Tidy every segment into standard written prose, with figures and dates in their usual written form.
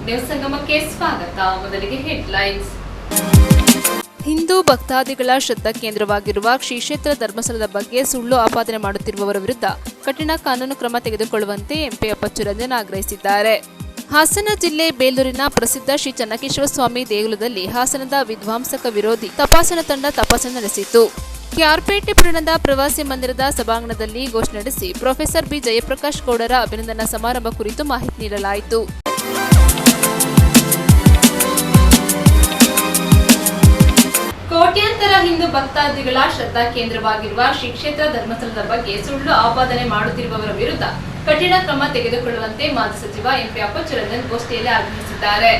News ಸಂಗಮಕ್ಕೆ ಸ್ವಾಗತ. ಮೊದಲಿಗೆ headlines. Hindu ಭಕ್ತಾದಿಗಳ ಶ್ರದ್ಧಾ ಕೇಂದ್ರವಾಗಿರುವ ಶ್ರೀ ಕ್ಷೇತ್ರ ಧರ್ಮಸ್ಥಳದ ಬಗ್ಗೆ ಸುಳ್ಳು ಆಪಾದನೆ ಮಾಡುತ್ತಿರುವವರ ವಿರುದ್ಧ ಕಠಿಣ ಕಾನೂನು ಕ್ರಮ ತೆಗೆದುಕೊಳ್ಳುವಂತೆ ಎಂಪಿ ಅಪ್ಪಚ್ಚು ರಂಜನ್ ಆಗ್ರಹಿಸಿದ್ದಾರೆ. ಹಾಸನ ಜಿಲ್ಲೆ ಬೇಲೂರಿನ ಪ್ರಸಿದ್ಧ ಶ್ರೀ ಚನ್ನಕೇಶವ ಸ್ವಾಮಿ ದೇಗುಲದಲ್ಲಿ ಹಾಸನದ ವಿಧ್ವಂಸಕ ವಿರೋಧಿ ತಪಾಸಣಾ ತಂಡ ತಪಾಸಣೆ ನಡೆಸಿತು. ಕೆಆರ್ಪೇಟೆ ಪಟ್ಟಣದ ಪ್ರವಾಸಿ ಮಂದಿರದ ಸಭಾಂಗಣದಲ್ಲಿ ಗೋಷ್ಠಿ ನಡೆಸಿ ಪ್ರೊಫೆಸರ್ ಬಿ ಜಯಪ್ರಕಾಶ್ ಗೌಡರ ಅಭಿನಂದನಾ ಸಮಾರಂಭ ಕುರಿತು ಮಾಹಿತಿ ನೀಡಲಾಯಿತು. ಕೋಟ್ಯಾಂತರ ಹಿಂದೂ ಭಕ್ತಾದಿಗಳ ಶ್ರದ್ಧಾ ಕೇಂದ್ರವಾಗಿರುವ ಶ್ರೀ ಕ್ಷೇತ್ರ ಧರ್ಮಸ್ಥಳದ ಬಗ್ಗೆ ಸುಳ್ಳು ಆಪಾದನೆ ಮಾಡುತ್ತಿರುವವರ ವಿರುದ್ಧ ಕಠಿಣ ಕ್ರಮ ತೆಗೆದುಕೊಳ್ಳುವಂತೆ ಮಾಜಿ ಸಚಿವ ಎಂಪಿ ಅಪ್ಪಚ್ಚು ರಂಜನ್ ಗೋಷ್ಠಿಯಲ್ಲಿ ಆಗ್ರಹಿಸಿದ್ದಾರೆ.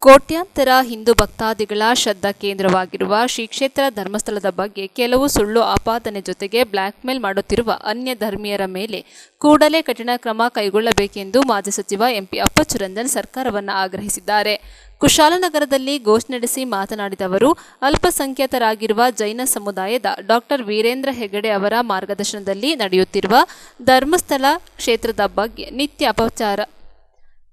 ಕೋಟ್ಯಾಂತರ ಹಿಂದೂ ಭಕ್ತಾದಿಗಳ ಶ್ರದ್ಧಾ ಕೇಂದ್ರವಾಗಿರುವ ಶ್ರೀ ಕ್ಷೇತ್ರ ಧರ್ಮಸ್ಥಳದ ಬಗ್ಗೆ ಕೆಲವು ಸುಳ್ಳು ಆಪಾದನೆ ಜೊತೆಗೆ ಬ್ಲ್ಯಾಕ್ ಮೇಲ್ ಮಾಡುತ್ತಿರುವ ಅನ್ಯ ಧರ್ಮೀಯರ ಮೇಲೆ ಕೂಡಲೇ ಕಠಿಣ ಕ್ರಮ ಕೈಗೊಳ್ಳಬೇಕೆಂದು ಮಾಜಿ ಸಚಿವ ಎಂಪಿ ಅಪ್ಪಚ್ಚು ರಂಜನ್ ಸರ್ಕಾರವನ್ನು ಆಗ್ರಹಿಸಿದ್ದಾರೆ. ಕುಶಾಲನಗರದಲ್ಲಿ ಗೋಷ್ಠಿ ನಡೆಸಿ ಮಾತನಾಡಿದ ಅವರು, ಅಲ್ಪಸಂಖ್ಯಾತರಾಗಿರುವ ಜೈನ ಸಮುದಾಯದ ಡಾಕ್ಟರ್ ವೀರೇಂದ್ರ ಹೆಗಡೆ ಅವರ ಮಾರ್ಗದರ್ಶನದಲ್ಲಿ ನಡೆಯುತ್ತಿರುವ ಧರ್ಮಸ್ಥಳ ಕ್ಷೇತ್ರದ ಬಗ್ಗೆ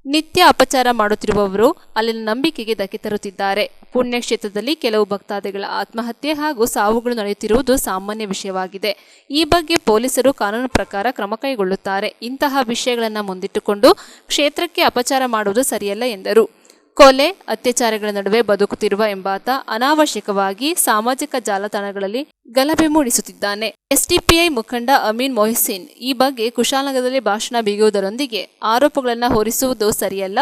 ನಿತ್ಯ ಅಪಚಾರ ಮಾಡುತ್ತಿರುವವರು ಅಲ್ಲಿನ ನಂಬಿಕೆಗೆ ಧಕ್ಕೆ ತರುತ್ತಿದ್ದಾರೆ. ಪುಣ್ಯಕ್ಷೇತ್ರದಲ್ಲಿ ಕೆಲವು ಭಕ್ತಾದಿಗಳ ಆತ್ಮಹತ್ಯೆ ಹಾಗೂ ಸಾವುಗಳು ನಡೆಯುತ್ತಿರುವುದು ಸಾಮಾನ್ಯ ವಿಷಯವಾಗಿದೆ. ಈ ಬಗ್ಗೆ ಪೊಲೀಸರು ಕಾನೂನು ಪ್ರಕಾರ ಕ್ರಮ ಕೈಗೊಳ್ಳುತ್ತಾರೆ. ಇಂತಹ ವಿಷಯಗಳನ್ನು ಮುಂದಿಟ್ಟುಕೊಂಡು ಕ್ಷೇತ್ರಕ್ಕೆ ಅಪಚಾರ ಮಾಡುವುದು ಸರಿಯಲ್ಲ ಎಂದರು. ಕೊಲೆ, ಅತ್ಯಾಚಾರಗಳ ನಡುವೆ ಬದುಕುತ್ತಿರುವ ಎಂಬಾತ ಅನಾವಶ್ಯಕವಾಗಿ ಸಾಮಾಜಿಕ ಜಾಲತಾಣಗಳಲ್ಲಿ ಗಲಭೆ ಮೂಡಿಸುತ್ತಿದ್ದಾನೆ. ಎಸ್ಡಿಪಿಐ ಮುಖಂಡ ಅಮೀನ್ ಮೊಹಿಸಿನ್ ಈ ಬಗ್ಗೆ ಕುಶಾಲನಗರದಲ್ಲಿ ಭಾಷಣ ಬಿಗುವುದರೊಂದಿಗೆ ಆರೋಪಗಳನ್ನು ಹೊರಿಸುವುದು ಸರಿಯಲ್ಲ.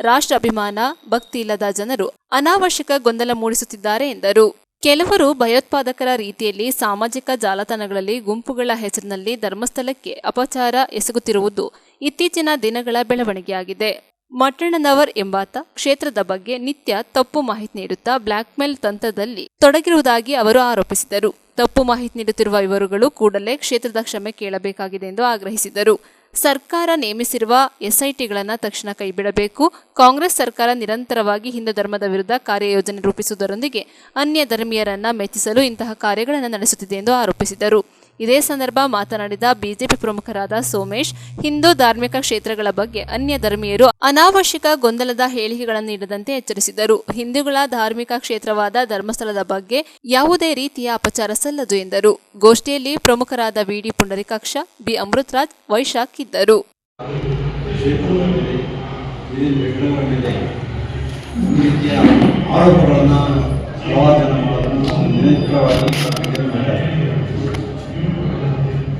ರಾಷ್ಟ್ರ ಅಭಿಮಾನ, ಭಕ್ತಿ ಇಲ್ಲದ ಜನರು ಅನಾವಶ್ಯಕ ಗೊಂದಲ ಮೂಡಿಸುತ್ತಿದ್ದಾರೆ ಎಂದರು. ಕೆಲವರು ಭಯೋತ್ಪಾದಕರ ರೀತಿಯಲ್ಲಿ ಸಾಮಾಜಿಕ ಜಾಲತಾಣಗಳಲ್ಲಿ ಗುಂಪುಗಳ ಹೆಸರಿನಲ್ಲಿ ಧರ್ಮಸ್ಥಳಕ್ಕೆ ಅಪಚಾರ ಎಸಗುತ್ತಿರುವುದು ಇತ್ತೀಚಿನ ದಿನಗಳ ಬೆಳವಣಿಗೆಯಾಗಿದೆ. ಮಟ್ಟಣ್ಣನವರ್ ಎಂಬಾತ ಕ್ಷೇತ್ರದ ಬಗ್ಗೆ ನಿತ್ಯ ತಪ್ಪು ಮಾಹಿತಿ ನೀಡುತ್ತಾ ಬ್ಲ್ಯಾಕ್ ಮೇಲ್ ತಂತ್ರದಲ್ಲಿ ತೊಡಗಿರುವುದಾಗಿ ಅವರು ಆರೋಪಿಸಿದರು. ತಪ್ಪು ಮಾಹಿತಿ ನೀಡುತ್ತಿರುವ ಇವರುಗಳು ಕೂಡಲೇ ಕ್ಷೇತ್ರದ ಕ್ಷಮೆ ಕೇಳಬೇಕಾಗಿದೆ ಎಂದು ಆಗ್ರಹಿಸಿದರು. ಸರ್ಕಾರ ನೇಮಿಸಿರುವ ಎಸ್ಐಟಿಗಳನ್ನು ತಕ್ಷಣ ಕೈಬಿಡಬೇಕು. ಕಾಂಗ್ರೆಸ್ ಸರ್ಕಾರ ನಿರಂತರವಾಗಿ ಹಿಂದೂ ಧರ್ಮದ ವಿರುದ್ಧ ಕಾರ್ಯಯೋಜನೆ ರೂಪಿಸುವುದರೊಂದಿಗೆ ಅನ್ಯ ಧರ್ಮೀಯರನ್ನ ಮೆಚ್ಚಿಸಲು ಇಂತಹ ಕಾರ್ಯಗಳನ್ನು ನಡೆಸುತ್ತಿದೆ ಎಂದು ಆರೋಪಿಸಿದರು. ಇದೇ ಸಂದರ್ಭ ಮಾತನಾಡಿದ ಬಿಜೆಪಿ ಪ್ರಮುಖರಾದ ಸೋಮೇಶ್, ಹಿಂದೂ ಧಾರ್ಮಿಕ ಕ್ಷೇತ್ರಗಳ ಬಗ್ಗೆ ಅನ್ಯ ಧರ್ಮೀಯರು ಅನಾವಶ್ಯಕ ಗೊಂದಲದ ಹೇಳಿಕೆಗಳನ್ನು ನೀಡದಂತೆ ಎಚ್ಚರಿಸಿದರು. ಹಿಂದೂಗಳ ಧಾರ್ಮಿಕ ಕ್ಷೇತ್ರವಾದ ಧರ್ಮಸ್ಥಳದ ಬಗ್ಗೆ ಯಾವುದೇ ರೀತಿಯ ಅಪಚಾರ ಸಲ್ಲದು ಎಂದರು. ಗೋಷ್ಠಿಯಲ್ಲಿ ಪ್ರಮುಖರಾದ ವಿಡಿ ಪುಂಡರೀಕಾಕ್ಷ, ಬಿ ಅಮೃತರಾಜ್, ವೈಶಾಖ್ ಇದ್ದರು.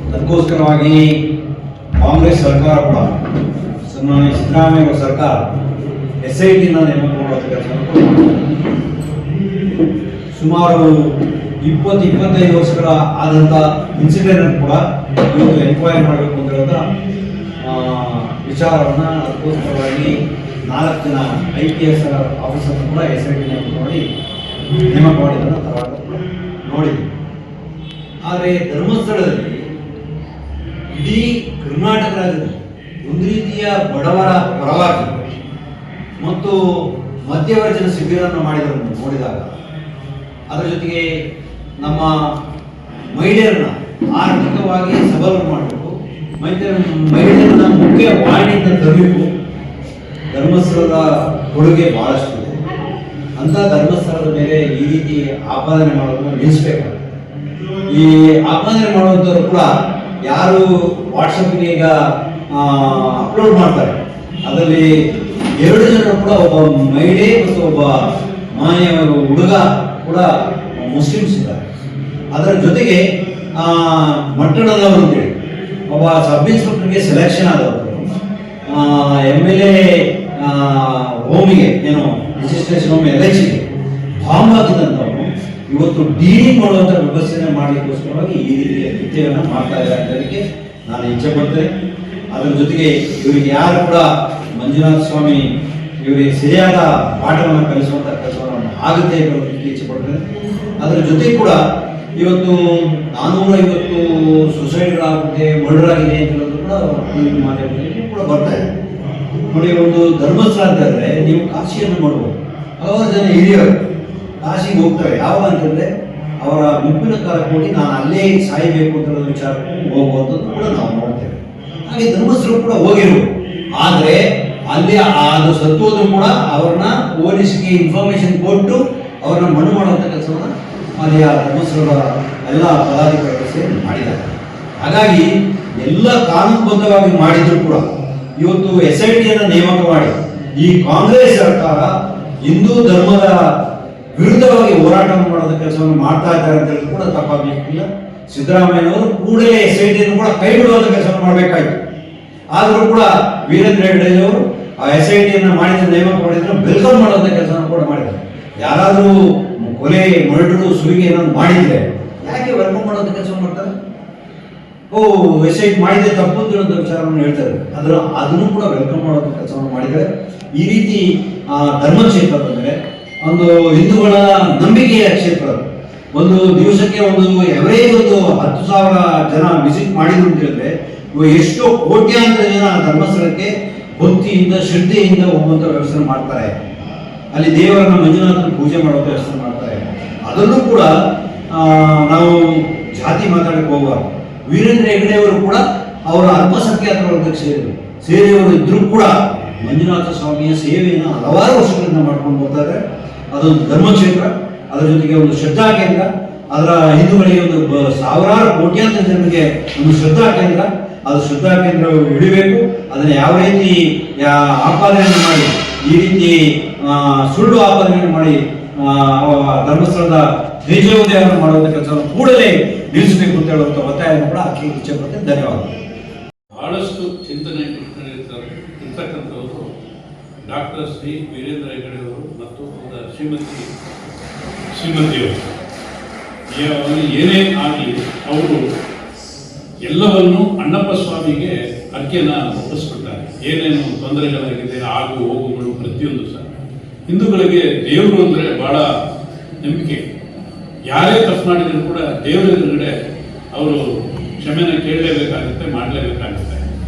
ಅದಕ್ಕೋಸ್ಕರವಾಗಿ ಕಾಂಗ್ರೆಸ್ ಸರ್ಕಾರ ಕೂಡ ಸಿದ್ದರಾಮಯ್ಯ ಸರ್ಕಾರ SITನ ನೇಮಕ ಮಾಡುವ ಕೆಲಸ ಸುಮಾರು 20-25 ವರ್ಷಗಳ ಆದಂಥ ಇನ್ಸಿಡೆಂಟ್ ಕೂಡ ಇವತ್ತು ಎನ್ಕ್ವೈರಿ ಮಾಡಬೇಕು ಅಂತ ಹೇಳಿದ ವಿಚಾರವನ್ನು ಅದಕ್ಕೋಸ್ಕರವಾಗಿ 4 ಜನ IPS ಆಫೀಸರ್ ಕೂಡ SIT ನೇಮಕ ಮಾಡಿದ್ದನ್ನು ನೋಡಿದ್ವಿ. ಆದರೆ ಧರ್ಮಸ್ಥಳದಲ್ಲಿ ಇಡೀ ಕರ್ನಾಟಕ ರಾಜ್ಯದಲ್ಲಿ ಒಂದು ರೀತಿಯ ಬಡವರ ಪರವಾಗಿ ಮತ್ತು ಮಧ್ಯವರ್ಜನ ಶಿಬಿರವನ್ನು ಮಾಡಿದರನ್ನು ನೋಡಿದಾಗ, ಅದರ ಜೊತೆಗೆ ನಮ್ಮ ಮಹಿಳೆಯರನ್ನ ಆರ್ಥಿಕವಾಗಿ ಸಬಲ ಮಾಡಬೇಕು, ಮಹಿಳೆಯರನ್ನ ಮುಖ್ಯ ವಾಹಿನಿಯಿಂದ ತರಬೇಕು. ಧರ್ಮಸ್ಥಳದ ಕೊಡುಗೆ ಬಹಳಷ್ಟಿದೆ. ಅಂತ ಧರ್ಮಸ್ಥಳದ ಮೇಲೆ ಈ ರೀತಿ ಆಪಾದನೆ ಮಾಡೋದನ್ನು ನಿಲ್ಲಿಸಬೇಕಾಗುತ್ತೆ. ಈ ಆಪಾದನೆ ಮಾಡುವಂಥವ್ರು ಕೂಡ ಯಾರು ವಾಟ್ಸಪ್ಗೆ ಈಗ ಅಪ್ಲೋಡ್ ಮಾಡ್ತಾರೆ, ಅದರಲ್ಲಿ 2 ಜನ ಕೂಡ ಒಬ್ಬ ಮಹಿಳೆ ಮತ್ತು ಒಬ್ಬ ಮಾನ್ಯ ಹುಡುಗ ಕೂಡ ಮುಸ್ಲಿಮ್ಸ್ ಇದ್ದಾರೆ. ಅದರ ಜೊತೆಗೆ ಮಟ್ಟಣ್ಣನವರು ಅಂತೇಳಿ ಒಬ್ಬ ಸಬ್ ಇನ್ಸ್ಪೆಕ್ಟರ್ಗೆ ಸೆಲೆಕ್ಷನ್ ಆದವರು, MLA ಹೋಮಿಗೆ ಏನು ರಿಜಿಸ್ಟ್ರೇಷನ್ ಹೋಮ್ ಎಲೆಕ್ಷನ್ಗೆ ಬಾಂಬ್ ಹಾಕಿದಂಥವ್ರು ಇವತ್ತು ಡೀಲಿಂಗ್ ಮಾಡುವಂಥ ವ್ಯವಸ್ಥೆಯನ್ನು ಮಾಡಲಿಕ್ಕೋಸ್ಕರವಾಗಿ ಈ ರೀತಿಯ ಕೃತ್ಯವನ್ನು ಮಾಡ್ತಾ ಇದ್ದಾರೆ ಅನ್ನೋದಕ್ಕೆ ನಾನು ಇಚ್ಛೆ ಪಡ್ತೇನೆ. ಅದರ ಜೊತೆಗೆ ಇವರಿಗೆ ಯಾರು ಕೂಡ ಮಂಜುನಾಥ ಸ್ವಾಮಿ ಇವರಿಗೆ ಸರಿಯಾದ ಪಾಠವನ್ನು ಕಲಿಸುವಂಥ ಕೆಲಸವನ್ನು ಆಗುತ್ತೆ ಅನ್ನೋದಕ್ಕೆ ಇಚ್ಛೆ ಪಡ್ತೇನೆ. ಅದರ ಜೊತೆ ಕೂಡ ಇವತ್ತು 450 ಸುಸೈಡ್ಗಳಾಗುತ್ತೆ, ಮರ್ಡರ್ ಆಗಿದೆ ಅಂತ ಹೇಳೋದು ಕೂಡ ಮಾಧ್ಯಮದಲ್ಲಿ ಕೂಡ ಬರ್ತಾ ಇದೆ. ನೋಡಿ, ಒಂದು ಧರ್ಮಸ್ಥಳ ಅಂತಂದರೆ ನೀವು ಕಾಶಿಯನ್ನು ನೋಡ್ಬೋದು. ಹಲವಾರು ಜನ ಹಿರಿಯರು ಕಾಶಿಗೆ ಹೋಗ್ತಾರೆ. ಯಾವಾಗ ಅಂತಂದರೆ ಅವರ ಮುಪ್ಪಿನ ಕಾಲಕ್ಕೆ ಹೋಗಿ ನಾನು ಅಲ್ಲೇ ಸಾಯಬೇಕು ಅಂತ ಹೇಳೋ ವಿಚಾರಕ್ಕೂ ಹೋಗುವಂಥದ್ದು ಕೂಡ ನಾವು ನೋಡ್ತೇವೆ. ಹಾಗೆ ಧರ್ಮಸ್ಥಳ ಕೂಡ ಹೋಗಿರ್ಬೋದು. ಆದರೆ ಅಲ್ಲಿ ಅದು ಸತ್ತು ಹೋದ್ರು ಕೂಡ ಅವ್ರನ್ನ ಪೊಲೀಸ್ಗೆ ಇನ್ಫಾರ್ಮೇಶನ್ ಕೊಟ್ಟು ಅವ್ರನ್ನ ಮಣ್ಣು ಮಾಡುವಂಥ ಕೆಲಸವನ್ನ ಅಲ್ಲಿ ಆ ಧರ್ಮಸ್ಥಳದ ಎಲ್ಲ ಪದಾಧಿಕಾರಿಗಳು ಸೇರಿ ಮಾಡಿದ್ದಾರೆ. ಹಾಗಾಗಿ ಎಲ್ಲ ಕಾನೂನುಬದ್ಧವಾಗಿ ಮಾಡಿದ್ರು ಕೂಡ ಇವತ್ತು SIT ಅನ್ನು ನೇಮಕ ಮಾಡಿ ಈ ಕಾಂಗ್ರೆಸ್ ಸರ್ಕಾರ ಹಿಂದೂ ಧರ್ಮದ ವಿರುದ್ಧವಾಗಿ ಹೋರಾಟ ಮಾಡೋದ ಕೆಲಸವನ್ನು ಮಾಡ್ತಾ ಇದ್ದಾರೆ ಅಂತ ಹೇಳಿ ಕೂಡ ತಪ್ಪಾಗಲಿಕ್ಕಿಲ್ಲ. ಸಿದ್ದರಾಮಯ್ಯನವರು ಕೂಡಲೇ SIT ಅನ್ನು ಕೂಡ ಕೈ ಬಿಡುವಂತ ಕೆಲಸವನ್ನು ಮಾಡಬೇಕಾಯ್ತು. ಆದರೂ ಕೂಡ ವೀರೇಂದ್ರ ಹೆಗ್ಗಡೆ ಅವರು ಆ SIT ಅನ್ನು ಮಾಡಿದ ನೇಮಕ ಮಾಡಿದ್ರೆ ವೆಲ್ಕಮ್ ಮಾಡುವಂತ ಕೆಲಸವನ್ನು ಕೂಡ ಮಾಡಿದ್ದಾರೆ. ಯಾರಾದರೂ ಕೊಲೆ ಮರ್ಡರು ಸುಲಿಗೆ ಏನಾದ್ರು ಮಾಡಿದ್ರೆ ಯಾಕೆ ವೆಲ್ಕಮ್ ಮಾಡುವಂತ ಕೆಲಸ ಮಾಡ್ತಾರೆ? SIT ಮಾಡಿದ್ರೆ ತಪ್ಪು ಅಂತ ಹೇಳುವಂತ ವಿಚಾರವನ್ನು ಹೇಳ್ತಾರೆ. ಅದನ್ನು ಕೂಡ ವೆಲ್ಕಮ್ ಮಾಡುವಂತ ಕೆಲಸವನ್ನು ಮಾಡಿದ್ದಾರೆ. ಈ ರೀತಿ ಧರ್ಮಕ್ಷೇತ್ರದ ಮೇಲೆ ಒಂದು ಹಿಂದೂಗಳ ನಂಬಿಕೆಯ ಕ್ಷೇತ್ರ, ಒಂದು ದಿವಸಕ್ಕೆ ಒಂದು ಎವರೇಜ್ ಒಂದು 10,000 ಜನ ವಿಸಿಟ್ ಮಾಡಿದ್ರು ಅಂತ ಹೇಳಿದ್ರೆ ಎಷ್ಟೋ ಕೋಟ್ಯಾಂತರ ಜನ ಧರ್ಮಸ್ಥಳಕ್ಕೆ ಭಕ್ತಿಯಿಂದ ಶ್ರದ್ಧೆಯಿಂದ ಹೋಗುವಂತ ವ್ಯವಸ್ಥೆ ಮಾಡ್ತಾರೆ. ಅಲ್ಲಿ ದೇವರನ್ನ ಮಂಜುನಾಥನ ಪೂಜೆ ಮಾಡುವಂತ ವ್ಯವಸ್ಥೆ ಮಾಡ್ತಾರೆ. ಅದನ್ನು ಕೂಡ ನಾವು ಜಾತಿ ಮಾತಾಡಕ್ಕೆ ಹೋಗಬಾರ್ದು. ವೀರೇಂದ್ರ ಹೆಗ್ಗಡೆ ಅವರು ಕೂಡ ಅವರ ಅಲ್ಪಸಂಖ್ಯಾತರ ವರ್ಗಕ್ಕೆ ಸೇರಿಯವರು ಇದ್ರೂ ಕೂಡ ಮಂಜುನಾಥ ಸ್ವಾಮಿಯ ಸೇವೆಯನ್ನು ಹಲವಾರು ವರ್ಷಗಳಿಂದ ಮಾಡ್ಕೊಂಡು ಹೋಗ್ತಾ ಇದ್ದಾರೆ. ಅದೊಂದು ಧರ್ಮಕ್ಷೇತ್ರ, ಅದರ ಜೊತೆಗೆ ಒಂದು ಶ್ರದ್ಧಾ ಕೇಂದ್ರ, ಅದರ ಹಿಂದೂಗಳಿಗೆ ಒಂದು ಸಾವಿರಾರು ಕೋಟ್ಯಾಂತರ ಜನರಿಗೆ ಒಂದು ಶ್ರದ್ಧಾ ಕೇಂದ್ರ. ಅದು ಶ್ರದ್ಧಾ ಕೇಂದ್ರ ಹಿಡಿಬೇಕು. ಅದನ್ನು ಯಾವ ರೀತಿ ಆಪಾದನೆಯನ್ನು ಮಾಡಿ, ಈ ರೀತಿ ಸುಳ್ಳು ಆಪಾದನೆಯನ್ನು ಮಾಡಿ ಧರ್ಮಸ್ಥಳದ ದ್ವೇಷೋದಯವನ್ನು ಮಾಡುವಂಥ ಕೆಲಸವನ್ನು ಕೂಡಲೇ ನಿಲ್ಲಿಸಬೇಕು ಅಂತ ಹೇಳುವಂಥ ಒತ್ತಾಯವನ್ನು ಕೂಡ ಹಾಕಿ ಇಚ್ಛೆಪಡ್ತೇನೆ. ಧನ್ಯವಾದಗಳು. ಬಹಳಷ್ಟು ಚಿಂತನೆ ಇರ್ತಕ್ಕಂಥವರು ಡಾಕ್ಟರ್ ಶ್ರೀ ವೀರೇಂದ್ರ ಹೆಗ್ಗಡೆ ಅವರು ಮತ್ತು ಶ್ರೀಮತಿಯವರು. ಏನೇ ಆಗಲಿ ಅವರು ಎಲ್ಲವನ್ನು ಅಣ್ಣಪ್ಪ ಸ್ವಾಮಿಗೆ ಅರ್ಕೆಯನ್ನು ಒಪ್ಪಿಸ್ಬಿಡ್ತಾರೆ. ಏನೇನು ತೊಂದರೆಗಳಾಗಿದೆ, ಆಗು ಹೋಗುಗಳು ಪ್ರತಿಯೊಂದು ಸಹ ಹಿಂದೂಗಳಿಗೆ ದೇವರು ಅಂದರೆ ಬಹಳ ನಂಬಿಕೆ. ಯಾರೇ ತಪ್ಪು ಮಾಡಿದ್ರು ಕೂಡ ದೇವರ ಎದುರುಗಡೆ ಅವರು ಕ್ಷಮೆನ ಕೇಳಲೇಬೇಕಾಗುತ್ತೆ, ಮಾಡಲೇಬೇಕಾಗುತ್ತೆ.